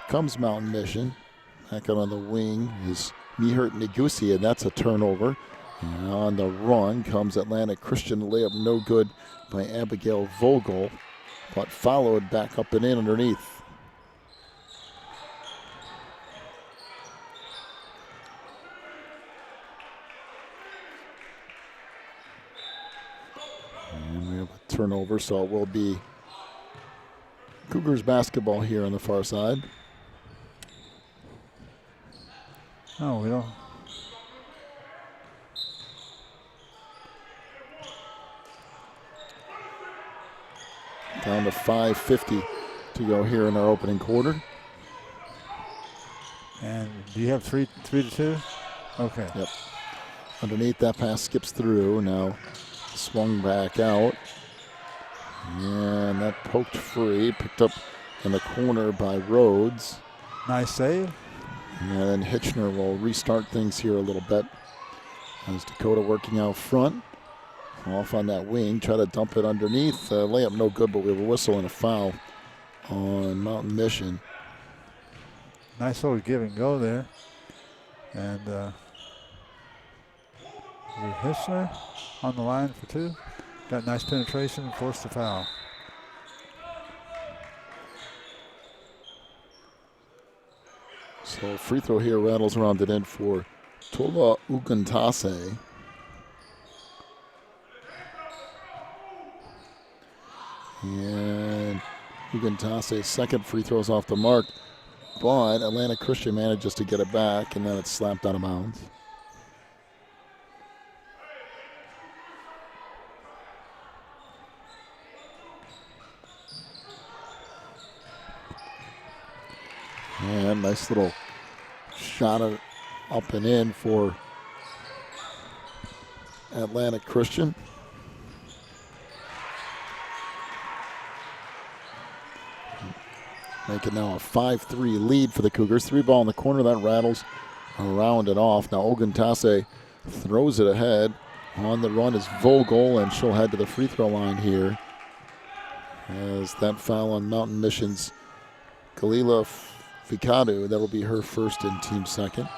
comes Mountain Mission. Back out on the wing is Mihert Negusi, and that's a turnover. And on the run comes Atlantic Christian. Layup no good by Abigail Vogel, but followed back up and in underneath. And we have a turnover, so it will be Cougars basketball here on the far side. Oh, we don't. Down to 5:50 to go here in our opening quarter. And do you have 3 to 2? Okay. Yep. Underneath, that pass skips through. Now swung back out. And that poked free. Picked up in the corner by Rhodes. Nice save. And then Hitchner will restart things here a little bit. As Dakota working out front. Off on that wing, try to dump it underneath. Layup no good, but we have a whistle and a foul on Mountain Mission. Nice little give and go there. And Hitchner on the line for 2. Got nice penetration and forced the foul. So free throw here rattles around it in for Tola Ugantase. And Ugantase's second free throws off the mark, but Atlantic Christian manages to get it back, and then it's slapped out of bounds. And nice little shot up and in for Atlantic Christian. Making now a 5-3 lead for the Cougars. 3 ball in the corner, that rattles around and off. Now Ogantase throws it ahead. On the run is Vogel, and she'll head to the free throw line here. As that foul on Mountain Mission's Galila Ficadu, that'll be her first and team second.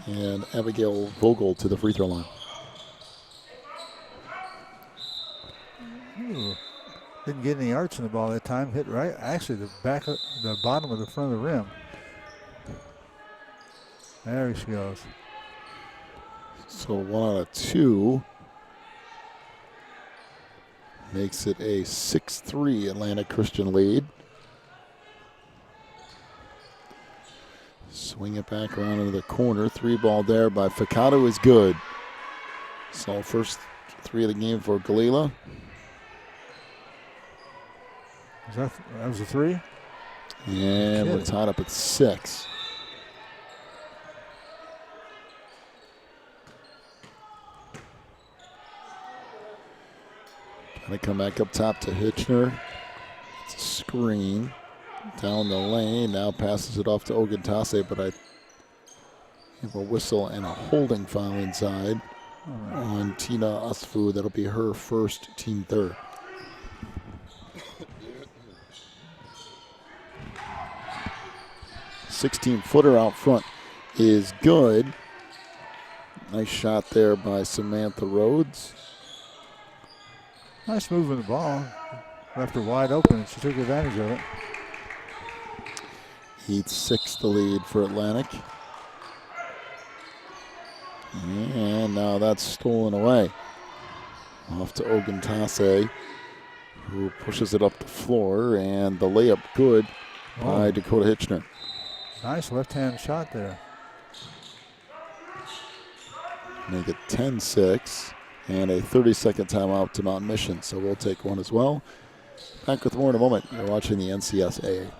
And Abigail Vogel to the free throw line. Ooh. Didn't get any arch in the ball that time. Hit right, actually the back of the bottom of the front of the rim. There she goes. So 1 out of 2 makes it a 6-3 Atlantic Christian lead. Swing it back around into the corner. 3-ball there by Ficado is good. So first 3 of the game for Galila. That was a 3? And we're tied up at 6. Gonna come back up top to Hitchner. It's a screen. Down the lane. Now passes it off to Ogentase, but I have a whistle and a holding foul inside on Tina Asfu. That'll be her first, team third. "16-footer out front is good. Nice shot there by Samantha Rhodes. Nice move in the ball. Left her wide open, and she took advantage of it. 8-6 the lead for Atlantic. And now that's stolen away. Off to Ogentase, who pushes it up the floor, and the layup good by Dakota Hitchner. Nice left-hand shot there. Make it 10-6, and a 30-second timeout to Mountain Mission, so we'll take one as well. Back with more in a moment. You're watching the NCSAA.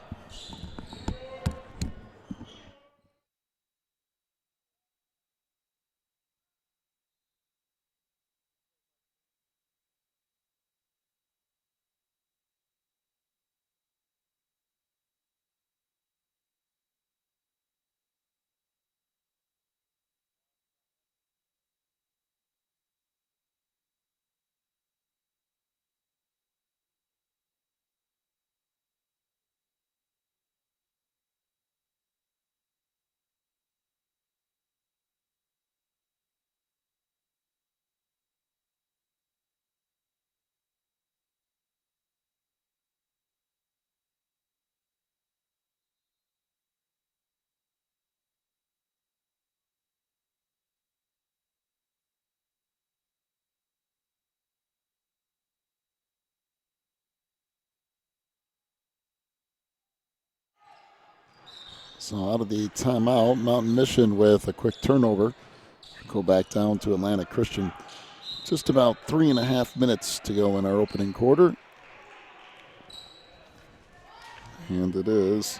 So out of the timeout, Mountain Mission with a quick turnover. Go back down to Atlantic Christian. Just about 3.5 minutes to go in our opening quarter. And it is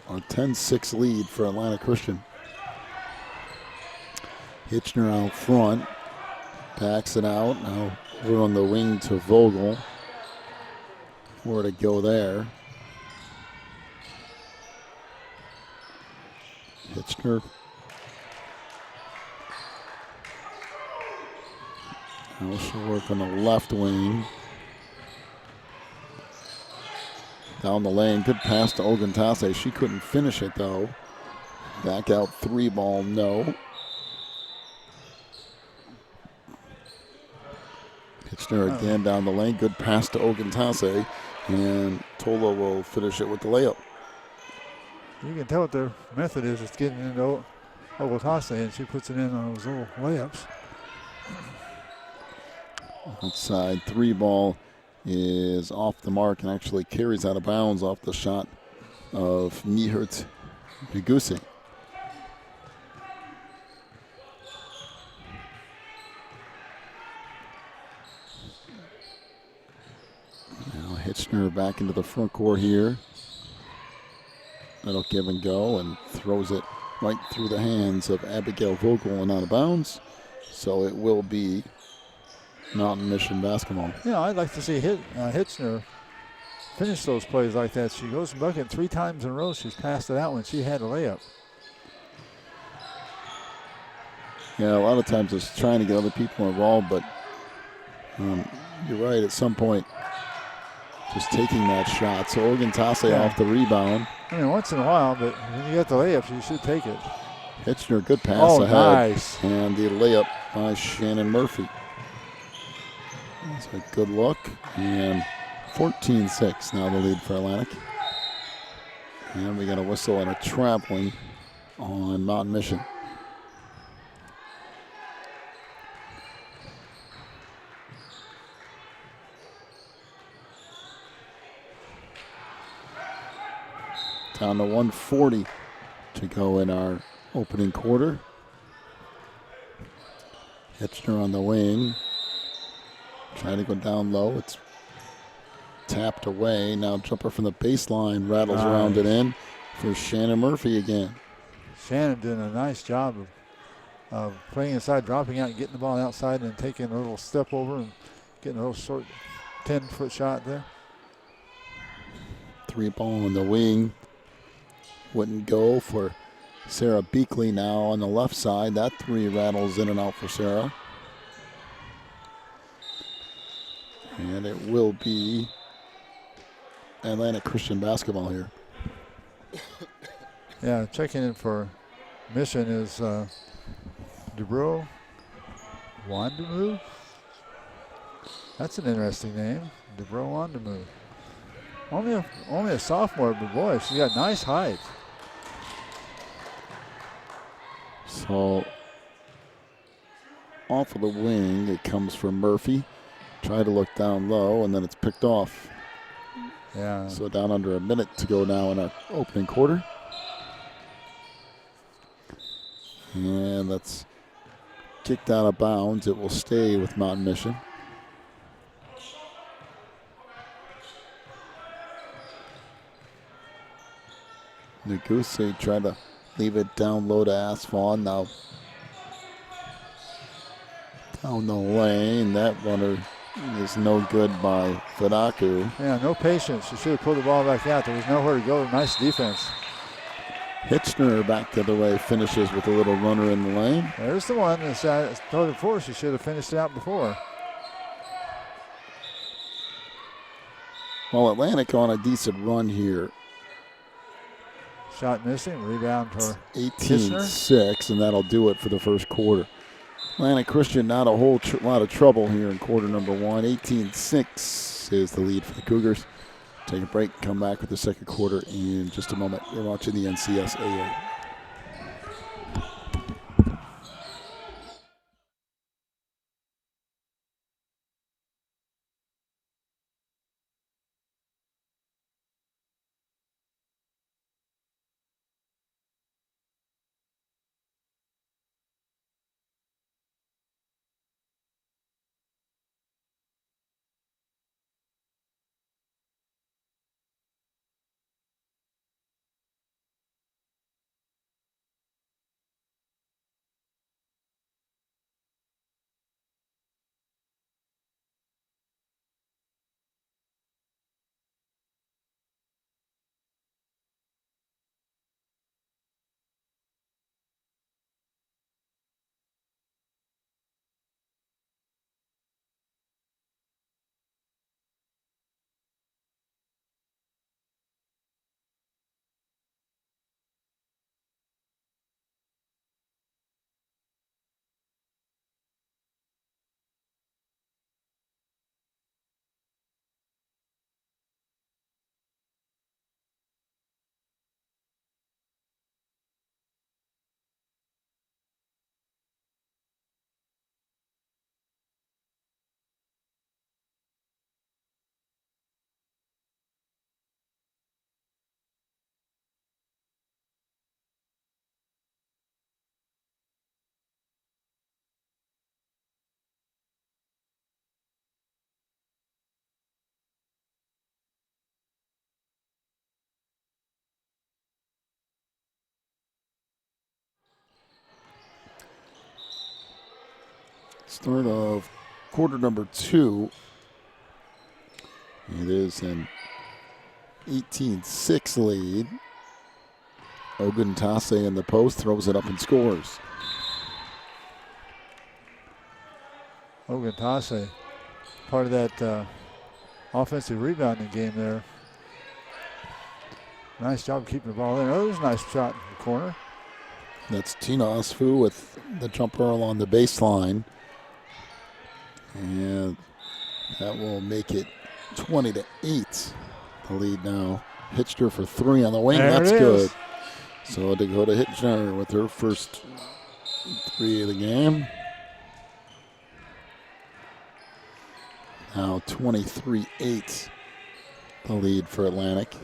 a 10-6 lead for Atlantic Christian. Hitchner out front. Backs it out. Now we're on the wing to Vogel. Where to go there? Hitchner. Now she'll work on the left wing. Down the lane, good pass to Ogentase. She couldn't finish it though. Back out 3-ball, no. Hitchner again down the lane, good pass to Ogentase. And Tola will finish it with the layup. You can tell what their method is. It's getting into Ogentase, and she puts it in on those little layups. Outside 3-ball is off the mark and actually carries out of bounds off the shot of Nihert Bigusi. Now Hitchner back into the front court here. That'll give and go and throws it right through the hands of Abigail Vogel and out of bounds. So it will be Mountain Mission basketball. Yeah, I'd like to see Hitchner finish those plays like that. She goes bucket 3 times in a row. She's passed it out when she had a layup. Yeah, a lot of times it's trying to get other people involved, but you're right, at some point, just taking that shot. So Ogentase off the rebound. I mean, once in a while, but when you got the layups, you should take it. Hitchner, good pass ahead. Nice. And the layup by Shannon Murphy. That's a good look. And 14-6 now the lead for Atlantic. And we got a whistle and a traveling on Mountain Mission. Down to 1:40 to go in our opening quarter. Hitchner on the wing. Trying to go down low. It's tapped away. Now jumper from the baseline rattles around and in for Shannon Murphy again. Shannon doing a nice job of playing inside, dropping out, and getting the ball outside, and then taking a little step over and getting a little short 10-foot shot there. 3-ball on the wing. Wouldn't go for Sarah Beakley now on the left side. That 3 rattles in and out for Sarah. And it will be Atlantic Christian basketball here. Yeah, checking in for Mission is Dubrow Wandamu. That's an interesting name, Dubrow Wandamu. Only a sophomore, but boy, she's got nice height. So off of the wing, it comes from Murphy. Try to look down low, and then it's picked off. Yeah. So down under a minute to go now in our opening quarter. And that's kicked out of bounds. It will stay with Mountain Mission. Neguse tried to leave it down low to Asfaw. Now down the lane. That runner is no good by Fadaku. Yeah, no patience. She should have pulled the ball back out. There was nowhere to go. Nice defense. Hitchner back the other way, finishes with a little runner in the lane. There's the one that's told before. She should have finished it out before. Well, Atlantic on a decent run here. Shot missing. Rebound for 18-6, and that'll do it for the first quarter. Atlantic Christian not a whole lot of trouble here in quarter number 1. 18-6 is the lead for the Cougars. Take a break, come back with the second quarter in just a moment. You're watching the NCSAA. Start of quarter number 2. It is an 18-6 lead. Ogundase in the post throws it up and scores. Ogundase, part of that offensive rebounding game there. Nice job keeping the ball there. Oh, there's a nice shot in the corner. That's Tina Osfu with the jumper along the baseline. And that will make it 20-8. The lead now. Hitchner for 3 on the wing. There That's it good. is. So Dakota Hitchner with her first 3 of the game. Now 23-8. The lead for Atlantic.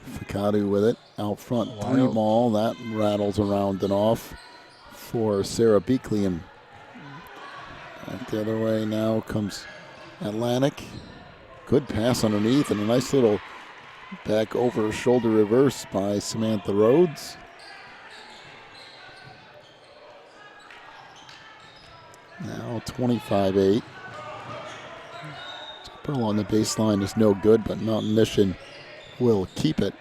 Fakadu with it. Out front, Wild. 3 ball. That rattles around and off for Sarah Beakley. And back the other way now comes Atlantic. Good pass underneath and a nice little back over shoulder reverse by Samantha Rhodes. Now 25-8. Jumper on the baseline is no good, but Mountain Mission will keep it.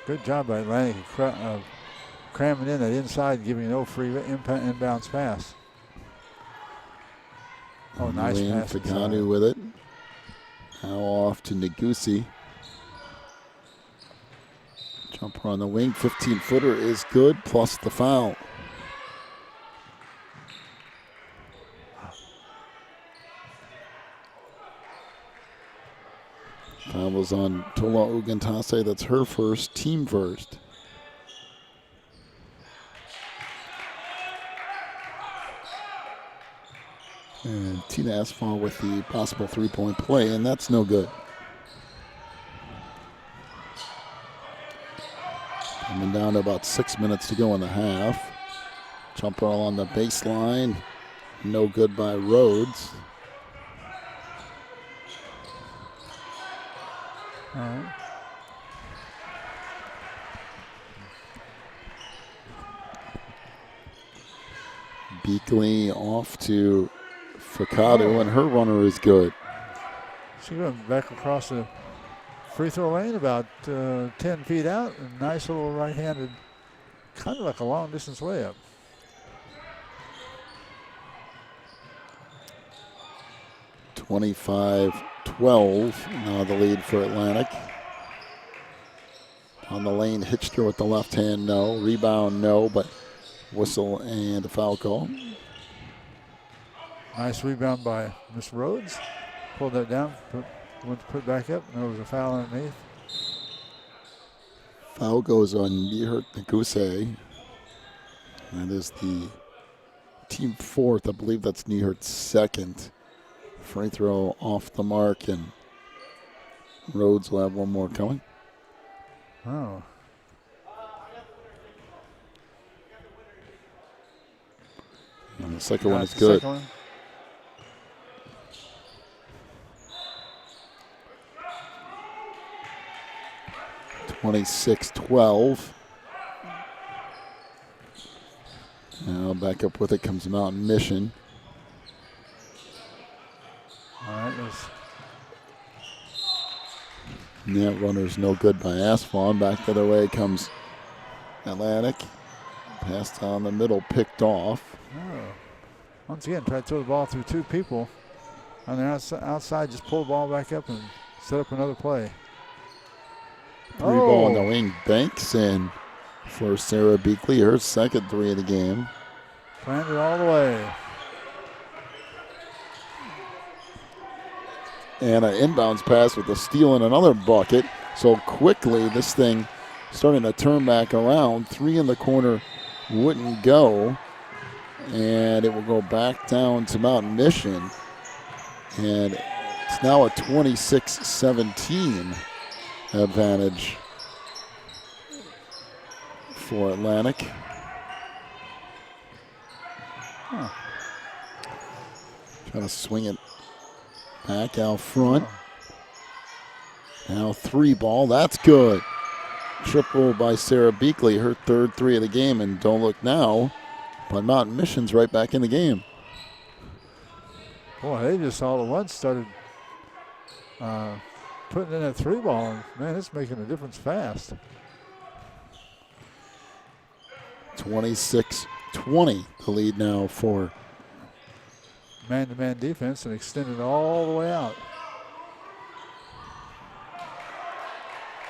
Good job by Atlantic cramming in that inside, giving no free inbounds pass. Oh, nice pass. Fakadu with it. Now off to Negusi. Jumper on the wing, 15-footer is good, plus the foul. Foul was on Tola Ugantase. That's her first, team first. And Tina Asfal with the possible 3-point play, and that's no good. Coming down to about 6 minutes to go in the half. Jump ball on the baseline. No good by Rhodes. All right. Beakley off to Fakadu, and her runner is good. She went back across the free throw lane about 10 feet out. A nice little right-handed, kind of like a long-distance layup. $25-12, now the lead for Atlantic. On the lane, Hitchter with the left hand, no. Rebound, no, but whistle and a foul call. Nice rebound by Miss Rhodes. Pulled that down, went to put back up, and there was a foul underneath. Foul goes on Nihert Neguse. That is the team fourth. I believe that's Nihert's second. Free throw off the mark, and Rhodes will have one more coming. Oh. And the second one is good. 26-12. Now back up with it comes Mountain Mission. All right, That runner's no good by Asfaln. Back the other way comes Atlantic. Pass down the middle, picked off. oh. Once again, try to throw the ball through two people. On the outside, just pull the ball back up and set up another play. Three ball on the wing, banks in for Sarah Beakley, her second three of the game. Planned it all the way. And an inbounds pass with a steal and another bucket. So quickly, this thing starting to turn back around. Three in the corner wouldn't go. And it will go back down to Mountain Mission. And it's now a 26-17 advantage for Atlantic. Huh. Trying to swing it back out front. Now three ball, that's good. Triple by Sarah Beakley, her third three of the game, and don't look now, but Mountain Mission's right back in the game. Boy, they just all at once started putting in that three ball, and man, it's making a difference fast. 26-20, the lead now for man-to-man defense and extended all the way out.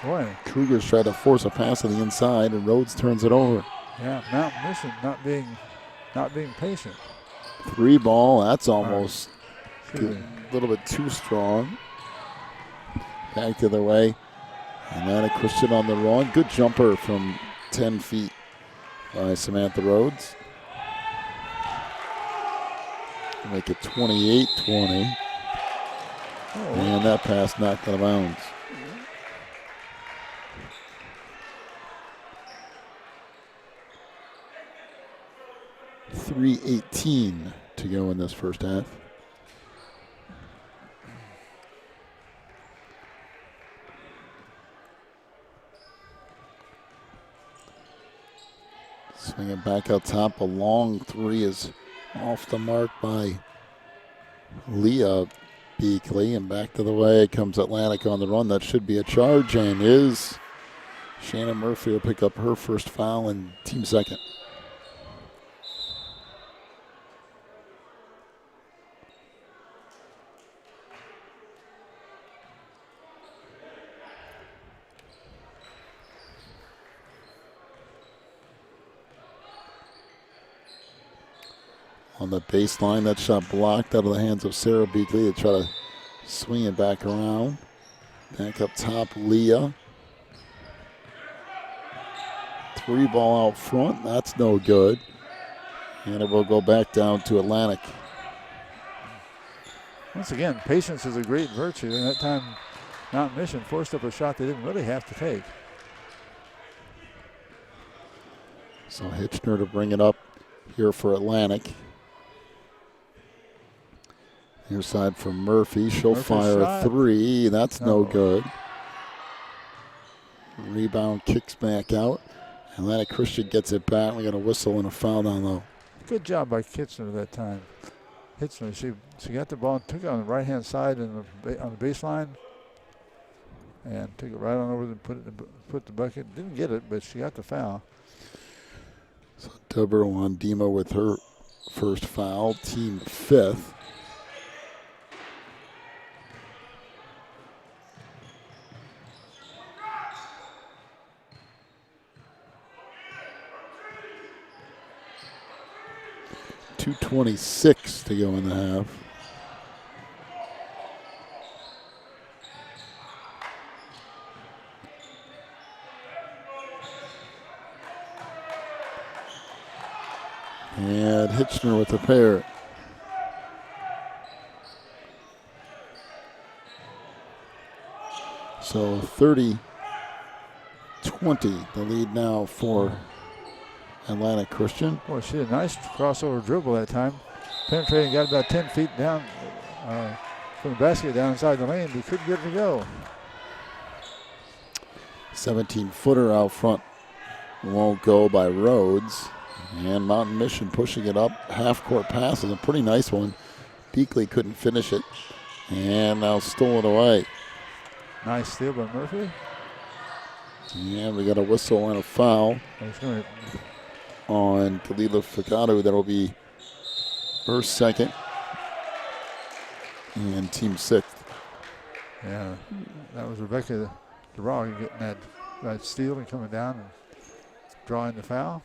Boy. Cougars try to force a pass to the inside, and Rhodes turns it over. Yeah, Mountain Mission not being patient. Three ball, that's almost a little bit too strong. Back the other way. Atlantic Christian on the run. Good jumper from 10 feet by Samantha Rhodes. Make it 28-20. And that pass knocked out of bounds. .318 to go in this first half. Swing it back out top. A long three is off the mark by Leah Beakley. And back to the way comes Atlantic on the run. That should be a charge and is. Shannon Murphy will pick up her first foul and team second. On the baseline, that shot blocked out of the hands of Sarah Beakley. They try to swing it back around. Back up top, Leah. Three ball out front, that's no good. And it will go back down to Atlantic. Once again, patience is a great virtue. And that time, Mountain Mission forced up a shot they didn't really have to take. So Hitchner to bring it up here for Atlantic. Near side for Murphy. She'll fire a three. That's no good. Rebound kicks back out. Atlantic Christian gets it back. We got a whistle and a foul down low. Good job by Kitchener that time. Hitchner, she got the ball and took it on the right-hand side and on the baseline. And took it right on over and put the bucket. Didn't get it, but she got the foul. So Deborah Wandima with her first foul. Team fifth. .226 to go in the half. And Hitchner with a pair. So 30-20, the lead now for Atlantic Christian. Boy, she had a nice crossover dribble that time. Penetrating, got about 10 feet down from the basket down inside the lane, but couldn't get it to go. 17-footer out front won't go by Rhodes. And Mountain Mission pushing it up. Half-court pass is a pretty nice one. Beakley couldn't finish it. And now stolen away. Nice steal by Murphy. And we got a whistle and a foul on Kalila Fagado. That'll be her second and team sixth. Yeah, that was Rebecca DeRaw getting that steal and coming down and drawing the foul.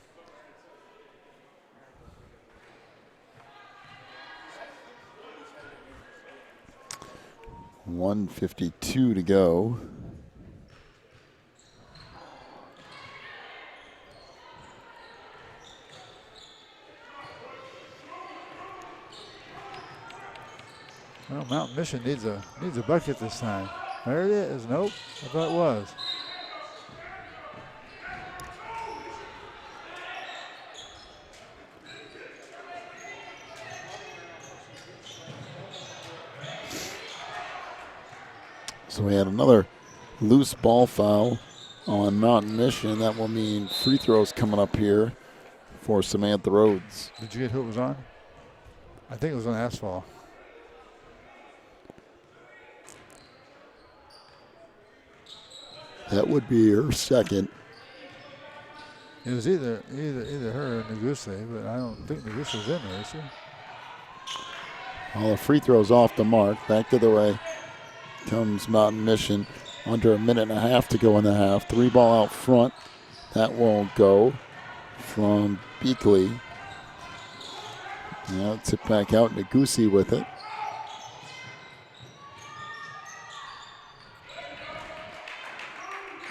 .152 to go. Well, Mountain Mission needs a bucket this time. There it is. Nope, I thought it was. So we had another loose ball foul on Mountain Mission. That will mean free throws coming up here for Samantha Rhodes. Did you get who it was on? I think it was on asphalt. That would be her second. It was either her or Neguse, but I don't think Neguse's in there, is she? All the free throws off the mark. Back to the way comes Mountain Mission. Under a minute and a half to go in the half. Three ball out front. That won't go from Beakley. Now it's it back out. Neguse with it.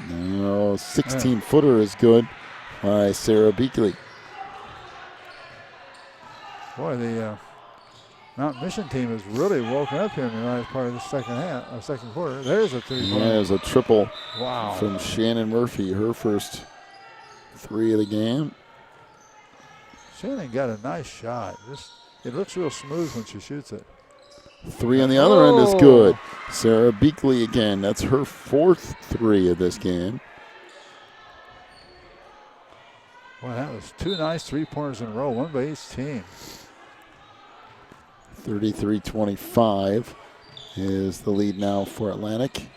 Now 16-footer is good by Sarah Beakley. Boy, the Mount Mission team has really woken up here in the last part of the second quarter. There's a three-pointer. There's a triple Wow. from Shannon Murphy, her first 3 of the game. Shannon got a nice shot. It looks real smooth when she shoots it. 3 on the other end is good. Sarah Beakley again. That's her 4th 3 of this game. Well, that was 2 nice three-pointers in a row, one by each team. 33-25 is the lead now for Atlantic.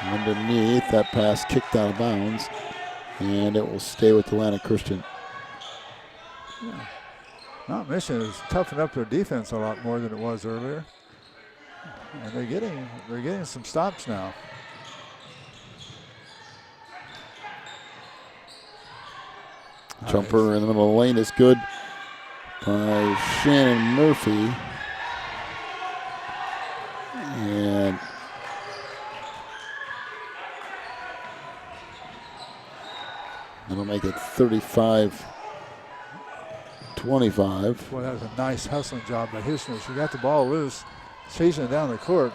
Underneath, that pass kicked out of bounds, and it will stay with Atlantic Christian. Yeah. Mount Mission has toughened up their defense a lot more than it was earlier. And they're getting some stops now. Jumper in the middle of the lane is good by Shannon Murphy. And that'll make it 35-25. Boy, that was a nice hustling job by Hissner. She got the ball loose, chasing it down the court.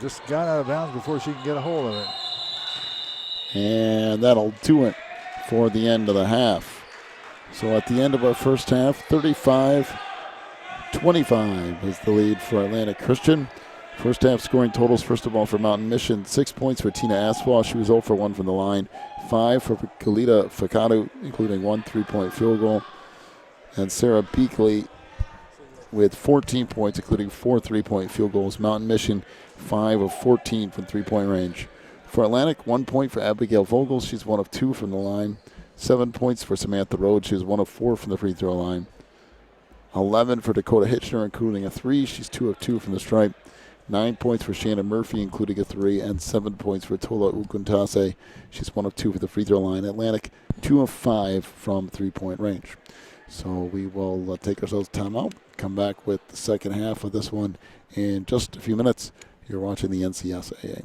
Just got out of bounds before she could get a hold of it. And that'll do it for the end of the half. So at the end of our first half, 35-25 is the lead for Atlantic Christian. First half scoring totals, first of all, for Mountain Mission. 6 points for Tina Aswell. She was 0 for 1 from the line. 5 for Kalita Fakadu, including 1 3-point field goal. And Sarah Beakley with 14 points, including 4 3-point field goals. Mountain Mission, 5 of 14 from 3-point range. For Atlantic, 1 point for Abigail Vogel. She's 1 of 2 from the line. 7 points for Samantha Rhodes. She was 1 of 4 from the free throw line. 11 for Dakota Hitchner, including a 3. She's 2 of 2 from the stripe. 9 points for Shannon Murphy, including a 3, and 7 points for Tola Ukuntase. She's 1 of 2 for the free throw line. Atlantic, 2 of 5 from 3-point range. So we will take ourselves a timeout, come back with the second half of this one in just a few minutes. You're watching the NCSAA.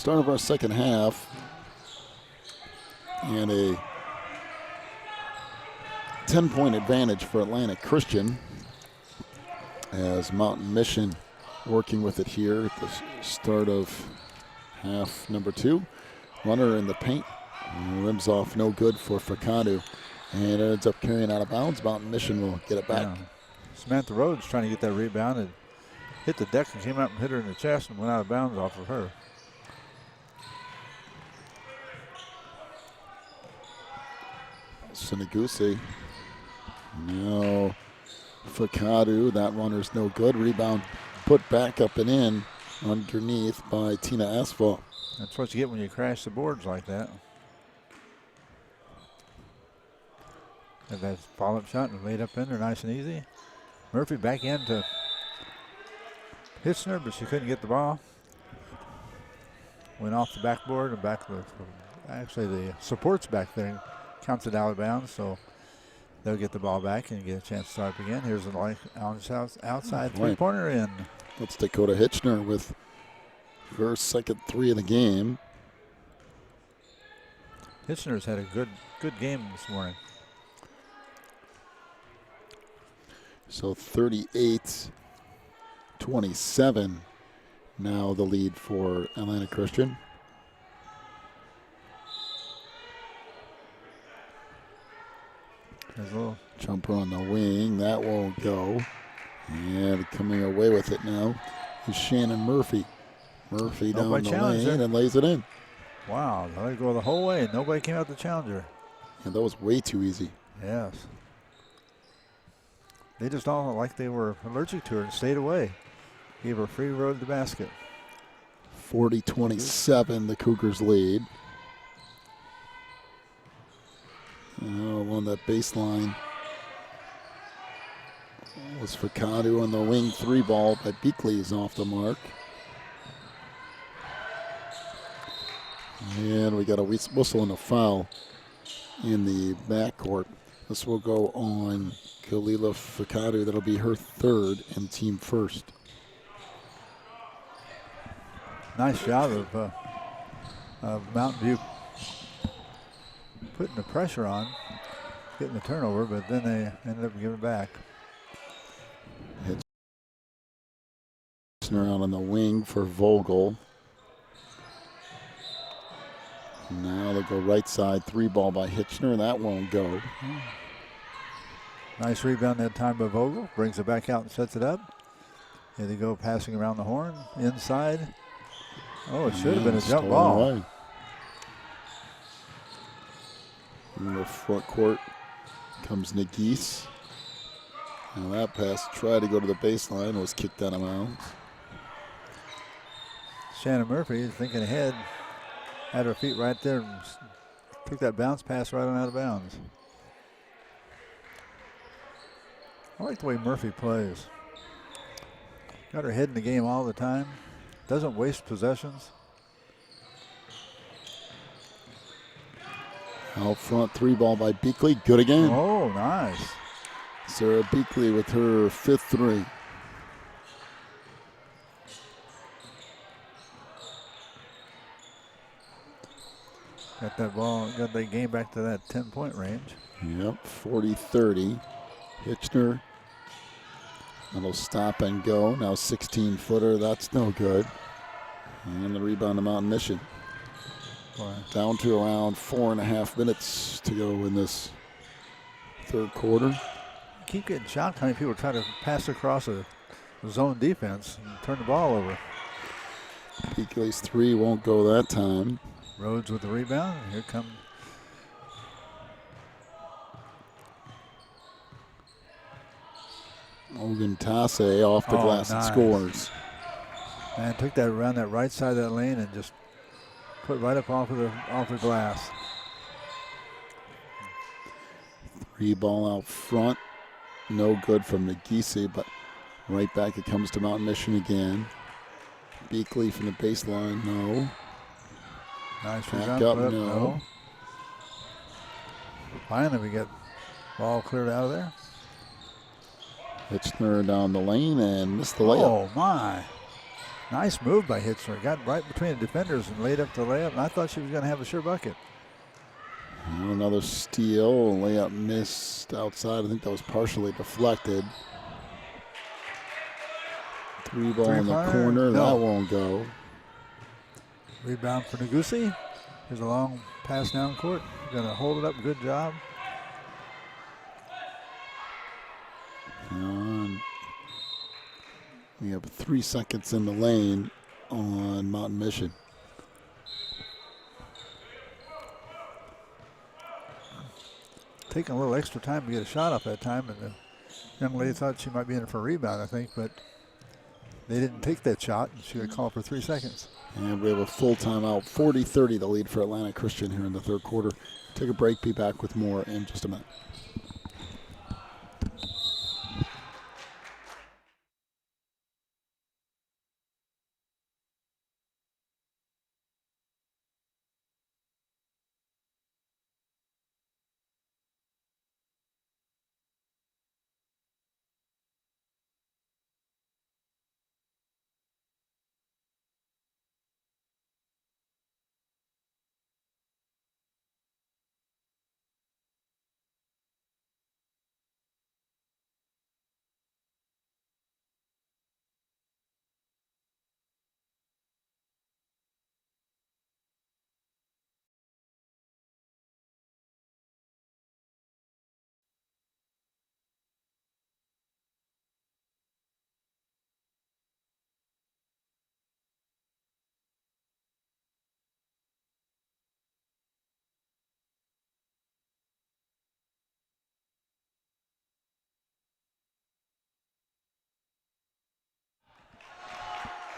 Start of our second half. And a 10-point advantage for Atlantic Christian as Mountain Mission working with it here at the start of half number 2. Runner in the paint. Rims off, no good for Ficado. And it ends up carrying out of bounds. Mountain Mission will get it back. Yeah. Samantha Rhodes trying to get that rebound and hit the deck and came out and hit her in the chest and went out of bounds off of her. Sinaguse. Now Ficado. That runner's no good. Rebound put back up and in underneath by Tina Asphalt. That's what you get when you crash the boards like that. And that follow-up shot and laid up in there nice and easy. Murphy back into Hitchner, but she couldn't get the ball. Went off the backboard and back the, actually the supports back there counts it out of bounds, so they'll get the ball back and get a chance to start up again. Here's an outside three-pointer in. That's Dakota Hitchner with her second 3 of the game. Hitchner's had a good game this morning. So 38-27 now the lead for Atlanta Christian. There's a little jumper on the wing. That won't go. And coming away with it now is Shannon Murphy. Murphy down the lane and lays it in. Wow, let it go the whole way. Nobody came out to challenge her. And that was way too easy. Yes. They just all like they were allergic to her and stayed away. Gave her free road to the basket. 40-27, the Cougars lead. On that baseline was Ficado on the wing. 3 ball by Beakley is off the mark. And we got a whistle and a foul in the backcourt. This will go on Kalila Ficado. That'll be her 3rd and team first. Nice job of Mountain View putting the pressure on, getting the turnover, but then they ended up giving it back. Hitchner out on the wing for Vogel. Now they'll go right side, 3 ball by Hitchner. That won't go. Nice rebound that time by Vogel. Brings it back out and sets it up. Here they go passing around the horn, inside. Oh, it should have been a jump ball. Away. In the front court comes Nagise. Now that pass tried to go to the baseline, was kicked out of bounds. Shannon Murphy thinking ahead, had her feet right there and took that bounce pass right on out of bounds. I like the way Murphy plays. Got her head in the game all the time. Doesn't waste possessions. Out front, 3 ball by Beakley. Good again. Oh, nice. Sarah Beakley with her 5th 3. Got that ball, got that game back to that 10-point range. Yep, 40-30. Hitchner. That'll stop and go. Now 16-footer. That's no good. And the rebound to Mountain Mission. Boy. Down to around 4.5 minutes to go in this 3rd quarter. Keep getting shocked how many people try to pass across a zone defense and turn the ball over. Beakley's 3 won't go that time. Rhodes with the rebound. Here come Ogentase off the glass nice. and scores. And took that around that right side of that lane and just put right up off the glass. 3 ball out front. No good from Nagise, but right back it comes to Mountain Mission again. Beakley from the baseline, no. Nice Back rebound, up, no. no. Finally we get ball cleared out of there. Hitchner down the lane and missed the layup. Oh my. Nice move by Hitzler. Got right between the defenders and laid up the layup. And I thought she was going to have a sure bucket. Another steal. Layup missed outside. I think that was partially deflected. Three ball in the corner. No. That won't go. Rebound for Nagusi. Here's a long pass down court. Going to hold it up. Good job. And we have 3 seconds in the lane on Mountain Mission. Taking a little extra time to get a shot off that time, and the young lady thought she might be in for a rebound, I think, but they didn't take that shot, and she got called for 3 seconds. And we have a full timeout. 40-30 the lead for Atlantic Christian here in the third quarter. Take a break, be back with more in just a minute.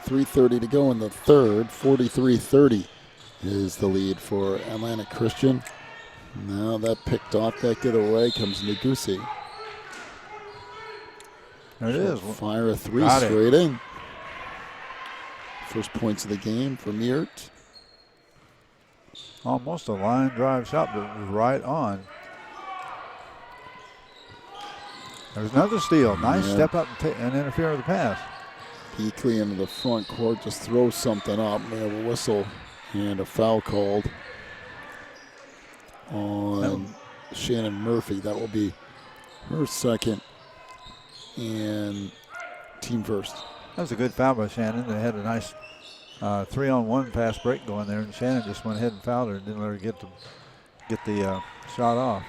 .330 to go in the third. 43-30 is the lead for Atlantic Christian. Now that picked off, that getaway comes Nagusi. There it is. Fire a three Got straight in. First points of the game for Meert. Almost a line drive shot, but it was right on. There's another steal. Nice step up and interfere with the pass. Beakley into the front court, just throws something up. We have a whistle and a foul called on Shannon Murphy. That will be her second and team first. That was a good foul by Shannon. They had a nice 3-on-1 pass break going there, and Shannon just went ahead and fouled her and didn't let her get the shot off.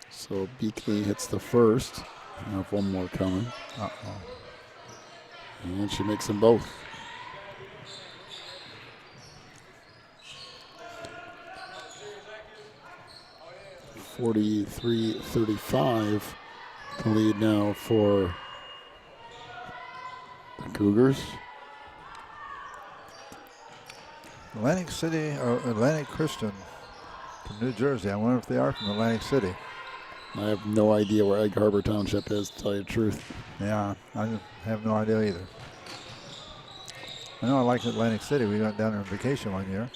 So Beakley hits the first. I have one more coming. And she makes them both. .43-35, the lead now for the Cougars. Atlantic City or Atlantic Christian from New Jersey. I wonder if they are from Atlantic City. I have no idea where Egg Harbor Township is, to tell you the truth. Yeah, I have no idea either. I know I like Atlantic City. We went down there on vacation one year.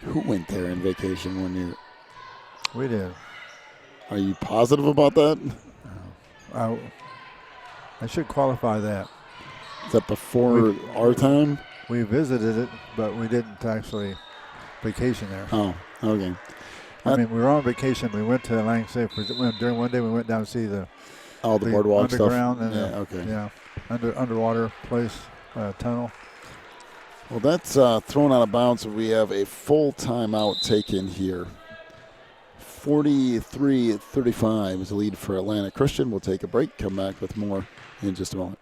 Who went there on vacation one year? We did. Are you positive about that? I should qualify that. Is that before our time? We visited it, but we didn't actually vacation there. Oh, okay. I mean, we were on vacation. We went to Atlantic City. During one day, we went down to see the boardwalk underground stuff. And underwater place, tunnel. Well, that's thrown out of bounds. We have a full timeout taken here. 43-35 is the lead for Atlantic Christian. We'll take a break, come back with more in just a moment.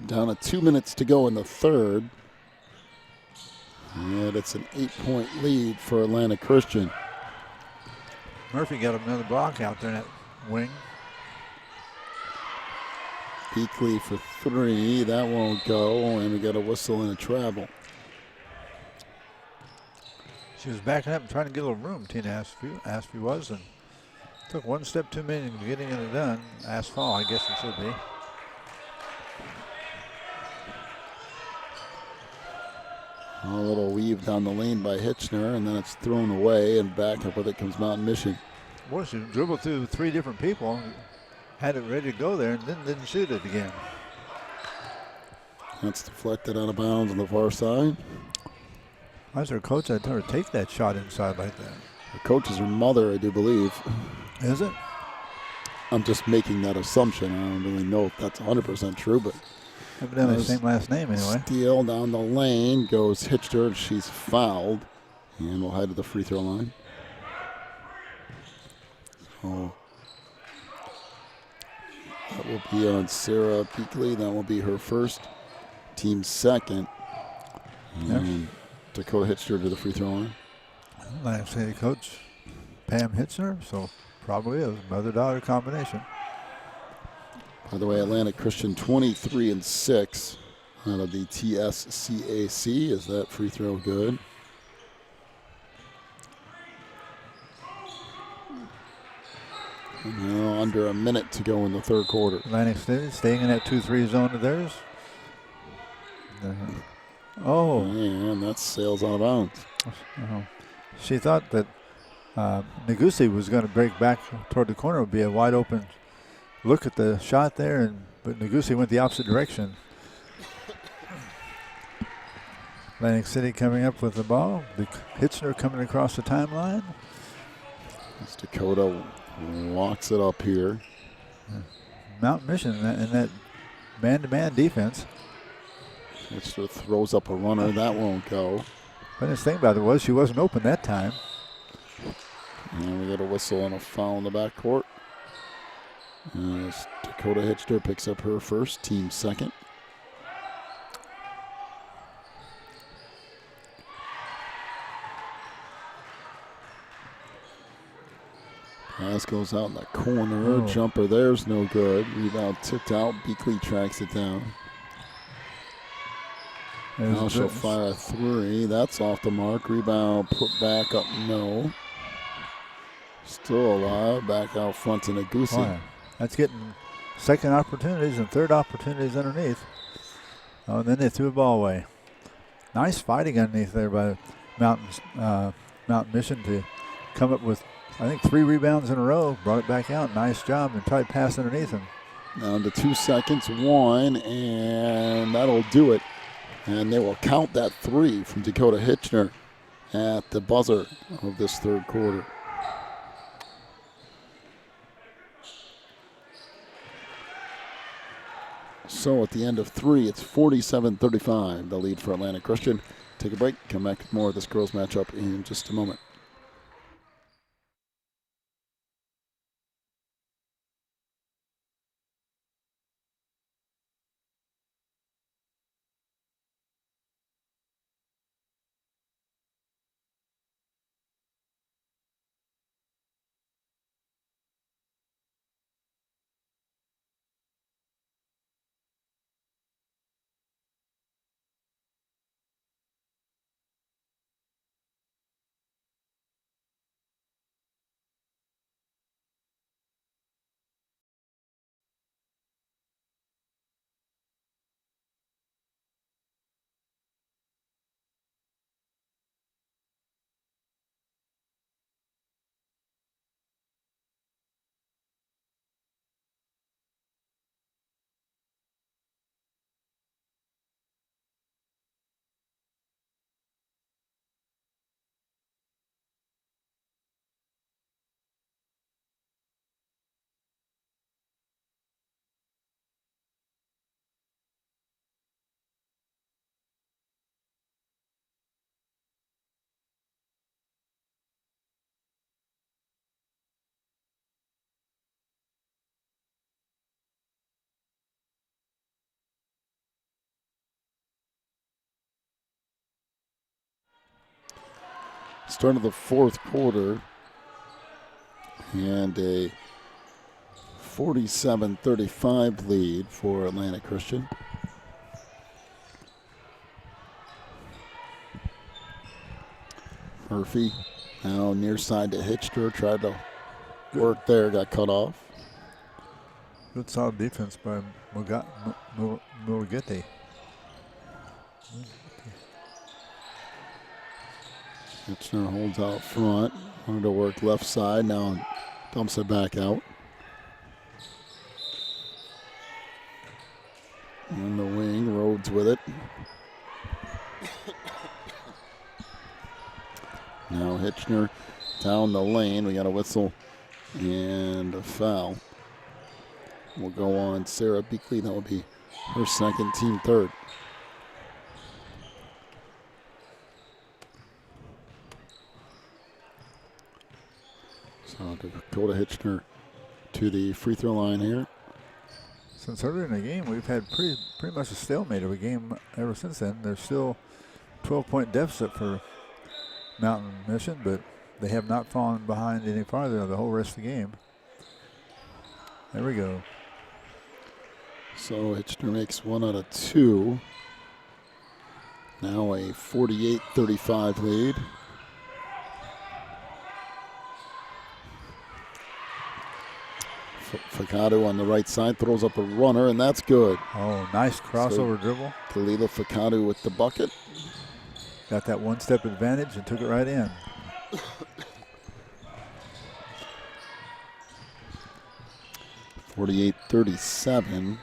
Down to 2 minutes to go in the third. And it's an 8-point lead for Atlantic Christian. Murphy got another block out there in that wing. Beakley for 3. That won't go. And we got a whistle and a travel. She was backing up and trying to get a little room, Tina Aspie was, and took one step too many in getting it done. Asphalt, I guess it should be. A little weave down the lane by Hitchner, and then it's thrown away, and back up with it comes Mountain Mission. Boy, she dribbled through 3 different people, had it ready to go there, and then didn't shoot it again. That's deflected out of bounds on the far side. I was her coach. I told her to take that shot inside like that. Her coach is her mother, I do believe. Is it? I'm just making that assumption. I don't really know if that's 100% true, but Evidently the same last name anyway. Steal down the lane goes Hitchner. She's fouled, and we'll head to the free throw line. So that will be on Sarah Beakley. That will be her first, team second. And Dakota Hitchner to the free throw line. Like I say, coach Pam Hitchner, so probably a mother-daughter combination. By the way, Atlantic Christian 23-6 out of the TSCAC. Is that free throw good? Now under a minute to go in the third quarter. Atlantic City staying in that 2-3 zone of theirs. Oh. And that sails out of bounds. She thought that Nagusi was going to break back toward the corner. It would be a wide open look at the shot there, but Nagusi went the opposite direction. Atlantic City coming up with the ball. Hitchner coming across the timeline. As Dakota locks it up here. Mountain Mission in that man-to-man defense. Hitchner throws up a runner. That won't go. But his thing about it was she wasn't open that time. And we get a whistle and a foul in the backcourt. As Dakota Hitchner picks up her first, team second. Pass goes out in the corner. Jumper there's no good. Rebound tipped out. Beakley tracks it down. Now she'll fire a 3. That's off the mark. Rebound put back up. No. Still alive. Back out front to Nagusi. Oh, yeah. That's getting second opportunities and third opportunities underneath. Oh, and then they threw the ball away. Nice fighting underneath there by Mountain Mission to come up with, I think, 3 rebounds in a row. Brought it back out. Nice job, and tried to pass underneath him. Down to 2 seconds. 1, and that'll do it. And they will count that 3 from Dakota Hitchner at the buzzer of this third quarter. So at the end of 3, it's 47-35, the lead for Atlantic Christian. Take a break, come back with more of this girls matchup in just a moment. Start of the fourth quarter. And a 47-35 lead for Atlantic Christian. Murphy now near side to Hitchner. Tried to work there, got cut off. Good solid defense by Mulligeti. Hitchner holds out front. Wanted to work left side. Now dumps it back out. On the wing, Rhodes with it. Now Hitchner down the lane. We got a whistle and a foul. We'll go on Sarah Beakley. That will be her second, team third. So Dakota Hitchner to the free throw line here. Since earlier in the game, we've had pretty much a stalemate of a game ever since then. There's still 12-point deficit for Mountain Mission, but they have not fallen behind any farther the whole rest of the game. There we go. So Hitchner makes 1 out of 2. Now a 48-35 lead. Ficado on the right side throws up a runner, and that's good. Oh, nice crossover dribble. Kalila Ficado with the bucket. Got that one-step advantage and took it right in. (48-37).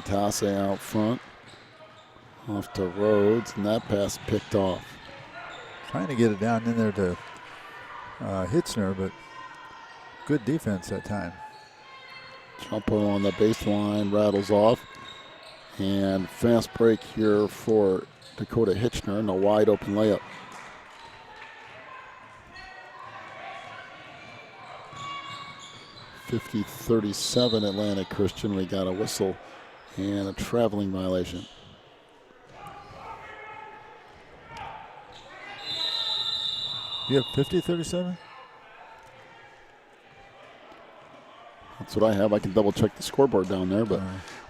Tase out front. Off to Rhodes, and that pass picked off. Trying to get it down in there to Hitzner, but good defense that time. Jumper on the baseline, rattles off. And fast break here for Dakota Hitchner and a wide open layup. (50-37) Atlantic Christian. We got a whistle and a traveling violation. You have 50-37? That's what I have. I can double check the scoreboard down there, but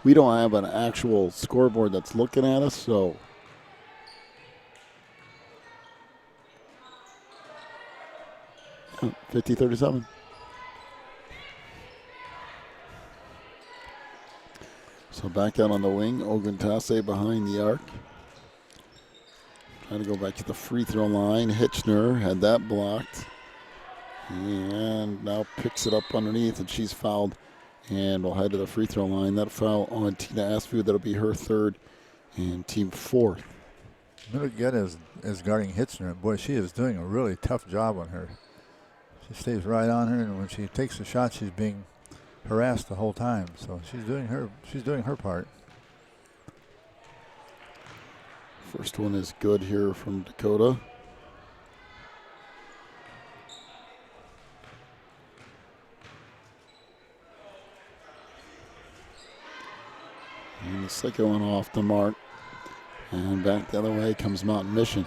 we don't have an actual scoreboard that's looking at us, so. Oh, 50-37. So back out on the wing, Oguntase behind the arc. Trying to go back to the free throw line. Hitchner had that blocked. And now picks it up underneath, and she's fouled. And will head to the free throw line. That foul on Tina Askew. That'll be her third and team fourth. Milligetta is guarding Hitchner. And boy, she is doing a really tough job on her. She stays right on her, and when she takes the shot, she's being harassed the whole time. So she's doing her part. First one is good here from Dakota. And the second one off the mark. And back the other way comes Mountain Mission.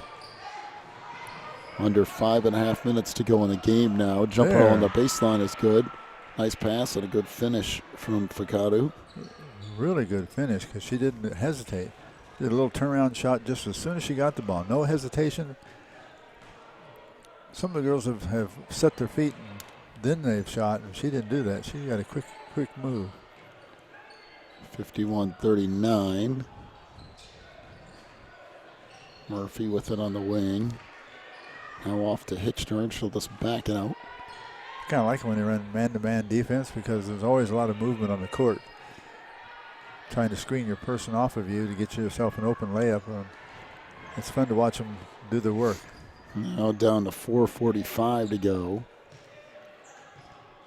Under 5.5 minutes to go in the game now. Jumper on the baseline is good. Nice pass and a good finish from Ficado. Really good finish because she didn't hesitate. Did a little turnaround shot just as soon as she got the ball. No hesitation. Some of the girls have set their feet and then they've shot, and she didn't do that. She got a quick move. 51-39. Murphy with it on the wing. Now off to Hitchner, and she'll just back it out. Kind of like it when they run man-to-man defense because there's always a lot of movement on the court. Trying to screen your person off of you to get yourself an open layup. It's fun to watch them do their work. Now down to 4:45 to go.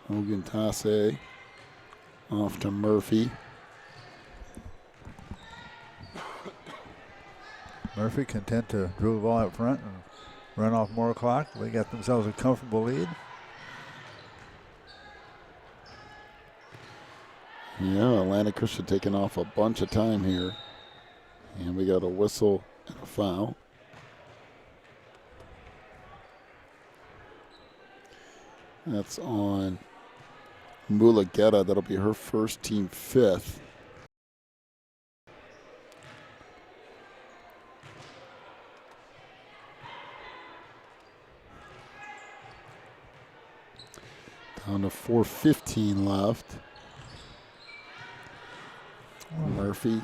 Oguntase off to Murphy. Murphy content to dribble the ball out front and run off more clock. They got themselves a comfortable lead. Yeah, Atlantic Christian taking off a bunch of time here. And we got a whistle and a foul. That's on Mulugeta. That'll be her first, team 5th. Down to 4:15 left. Murphy,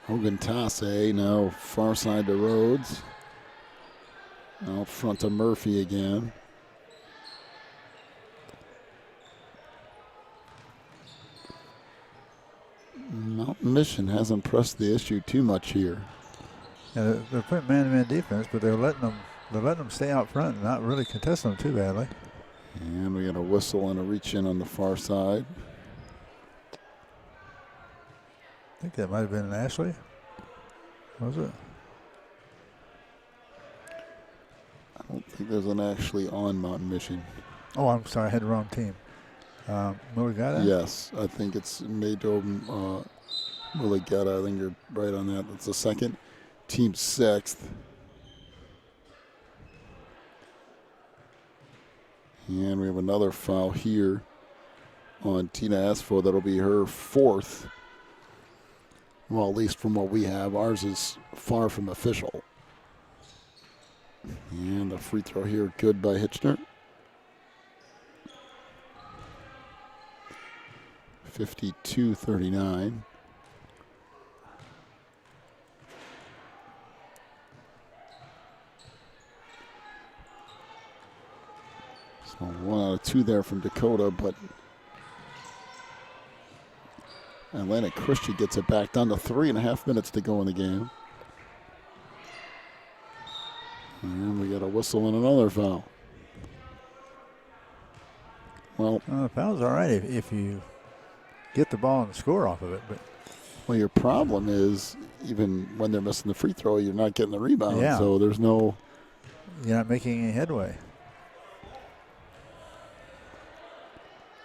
Ogentase now far side to Rhodes. Out front to Murphy again. Mountain Mission hasn't pressed the issue too much here. Yeah, they're putting man-to-man defense, but they're letting them stay out front and not really contesting them too badly. And we got a whistle and a reach in on the far side. I think that might have been Ashley. Was it? I don't think there's an Ashley on Mountain Mission. Oh, I'm sorry, I had the wrong team. Mulugeta? Yes, I think it's Mado Mulugeta. I think you're right on that. That's the second, team 6th. And we have another foul here on Tina Asfo. That'll be her 4th. Well, at least from what we have. Ours is far from official. And the free throw here, good by Hitchner. 52-39. So 1 out of 2 there from Dakota, but Atlantic Christian gets it back down to 3.5 minutes to go in the game. And we got a whistle and another foul. Well, the foul's all right if you get the ball and score off of it. But well, your problem is even when they're missing the free throw, you're not getting the rebound. Yeah. So there's no. You're not making any headway.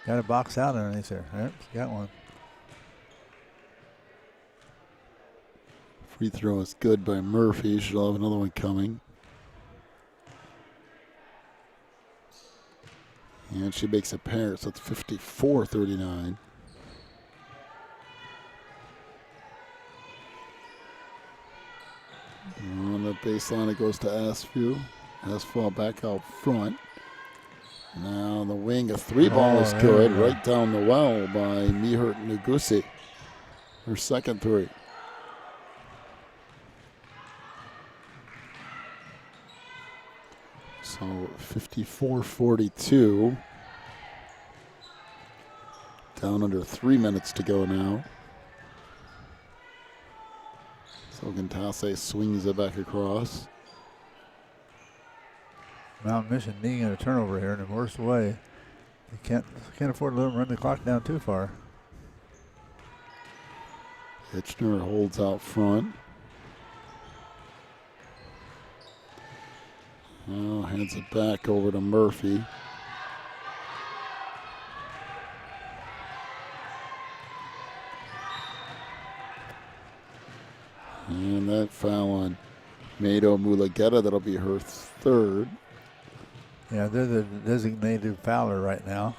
Got a box out underneath there. Yep, got one. Free throw is good by Murphy. She'll have another one coming. And she makes a pair, so it's 54-39. On the baseline, it goes to Asfew. Asfew back out front. Now the wing, a 3-ball is good. Right down the well by Mihert Nugusi. Her second 3. So 54-42. Down under 3 minutes to go now. So Gentase swings it back across. Mountain Mission needing a turnover here in the worst way. They can't afford to let them run the clock down too far. Hitchner holds out front. Oh, hands it back over to Murphy. And that foul on Mado Mulugeta, that'll be her 3rd. Yeah, they're the designated fouler right now.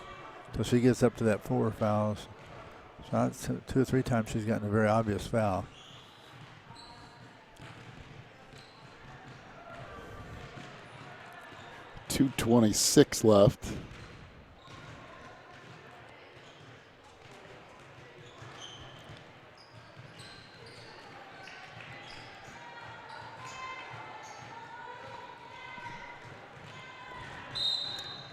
So she gets up to that 4 fouls. So that's 2 or 3 times she's gotten a very obvious foul. .226 left.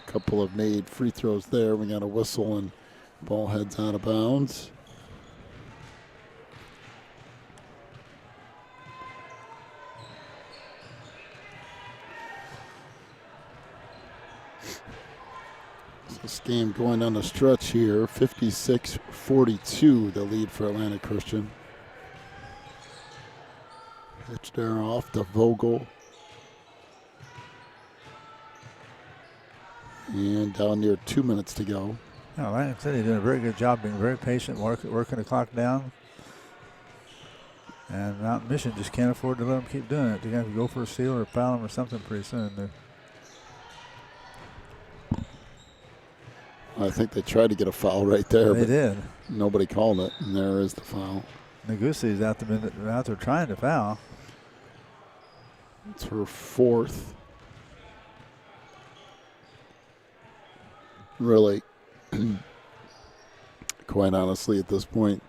Couple of made free throws there. We got a whistle and ball heads out of bounds. This game going down the stretch here, 56-42, the lead for Atlantic Christian. Pitch there off to Vogel. And down near 2 minutes to go. Yeah, Atlantic City doing a very good job being very patient, working the clock down. And Mountain Mission just can't afford to let them keep doing it. They're going to have to go for a steal or foul them or something pretty soon. I think they tried to get a foul right there, They but did. nobody called it, and there is the foul. Negusi's out there trying to foul. It's her fourth. Really, quite honestly, at this point,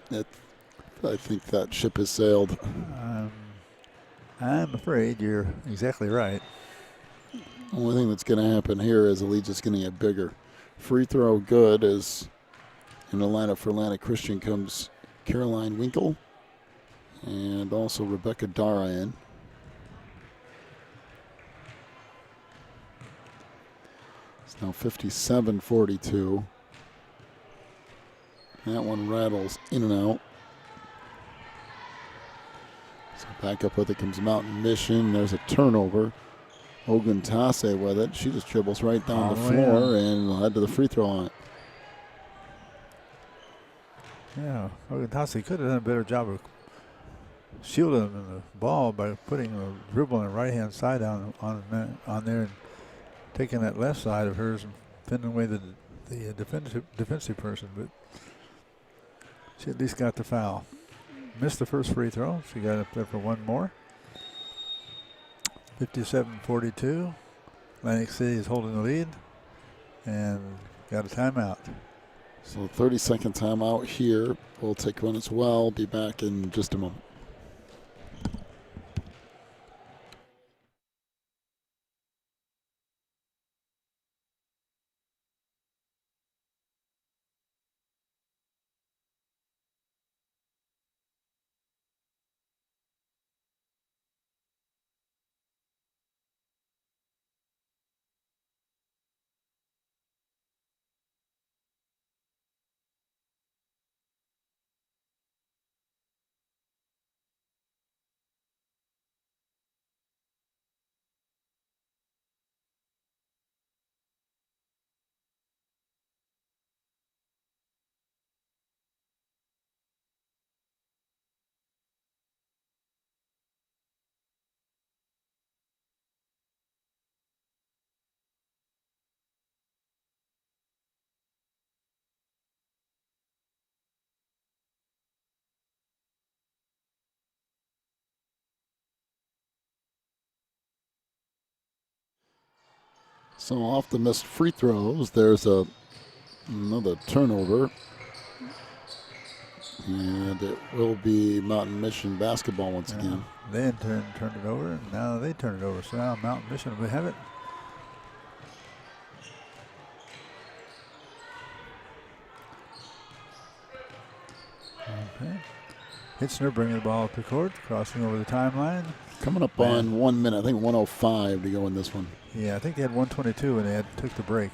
I think that ship has sailed. I'm afraid you're exactly right. The only thing that's going to happen here is the lead's just going to get bigger. Free throw good, as in the lineup for Atlantic Christian comes Caroline Winkle and also Rebecca Dara in. It's now 57-42. That one rattles in and out. So back up with it comes Mountain Mission. There's a turnover. Ogentase with it. She just dribbles right down the floor and will head to the free throw line. Yeah, Ogentase could have done a better job of shielding the ball by putting a dribble on the right-hand side on there and taking that left side of hers and pinning away the defensive person. But she at least got the foul. Missed the first free throw. She got up there for one more. 57-42. Atlantic City is holding the lead and got a timeout. So 30-second timeout here. We'll take one as well. Be back in just a moment. So off the missed free throws, there's another turnover. And it will be Mountain Mission basketball once again. They in turn turned it over, and now they turn it over. So now Mountain Mission will have it. Okay. Hitzner bringing the ball up the court, crossing over the timeline. Coming up on 1 minute, I think 1:05 to go in this one. Yeah, I think they had 1:22 when they took the break.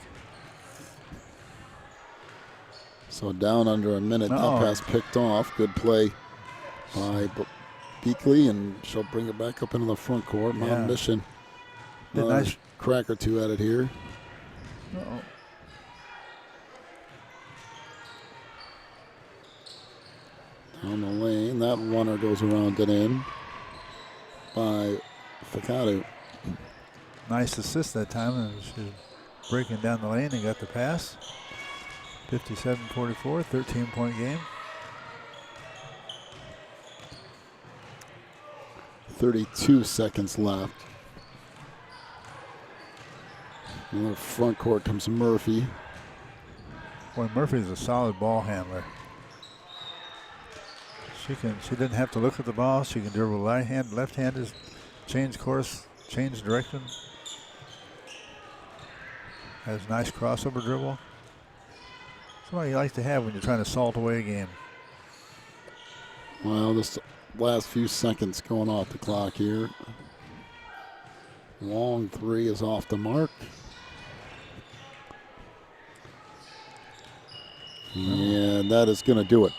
So down under a minute. That pass picked off. Good play by Beakley, and she'll bring it back up into the front court. Mountain Mission. Nice crack or two at it here. Down the lane. That runner goes around and in by Fakadu. Nice assist that time. And she's breaking down the lane and got the pass. 57-44, 13-point game. 32 seconds left. In the front court comes Murphy. Boy, Murphy's a solid ball handler. She didn't have to look at the ball. She can dribble right hand, left hand is change course, change direction. Has a nice crossover dribble. Somebody you like to have when you're trying to salt away a game. Well, this last few seconds going off the clock here. Long three is off the mark. And that is going to do it.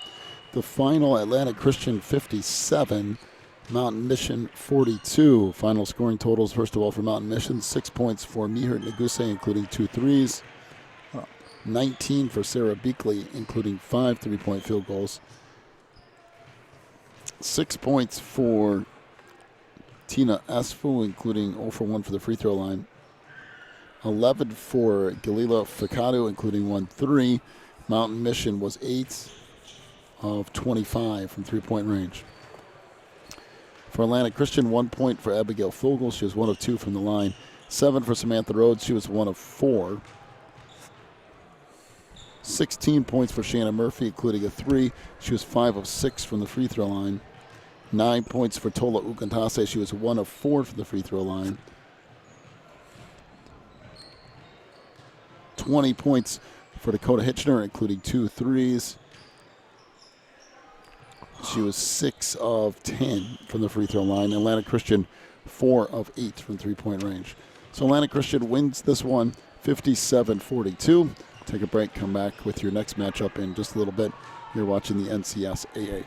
The final, Atlantic Christian 57, Mountain Mission 42. Final scoring totals, first of all, for Mountain Mission, 6 points for Mihir Neguse, including 2 threes. 19 for Sarah Beakley, including 5 three-point field goals. 6 points for Tina Asfu, including 0 for 1 for the free throw line. 11 for Galila Ficado, including 1 3. Mountain Mission was 8 of 25 from three-point range. For Atlantic Christian, 1 point for Abigail Fogel. She was 1 of 2 from the line. 7 for Samantha Rhodes. She was 1 of 4. 16 points for Shannon Murphy, including a 3. She was 5 of 6 from the free throw line. 9 points for Tola Ukantase. She was 1 of 4 from the free throw line. 20 points for Dakota Hitchner, including 2 threes. She was 6 of 10 from the free throw line. Atlantic Christian, 4 of 8 from three-point range. So Atlantic Christian wins this one, 57-42. Take a break, come back with your next matchup in just a little bit. You're watching the NCSAA.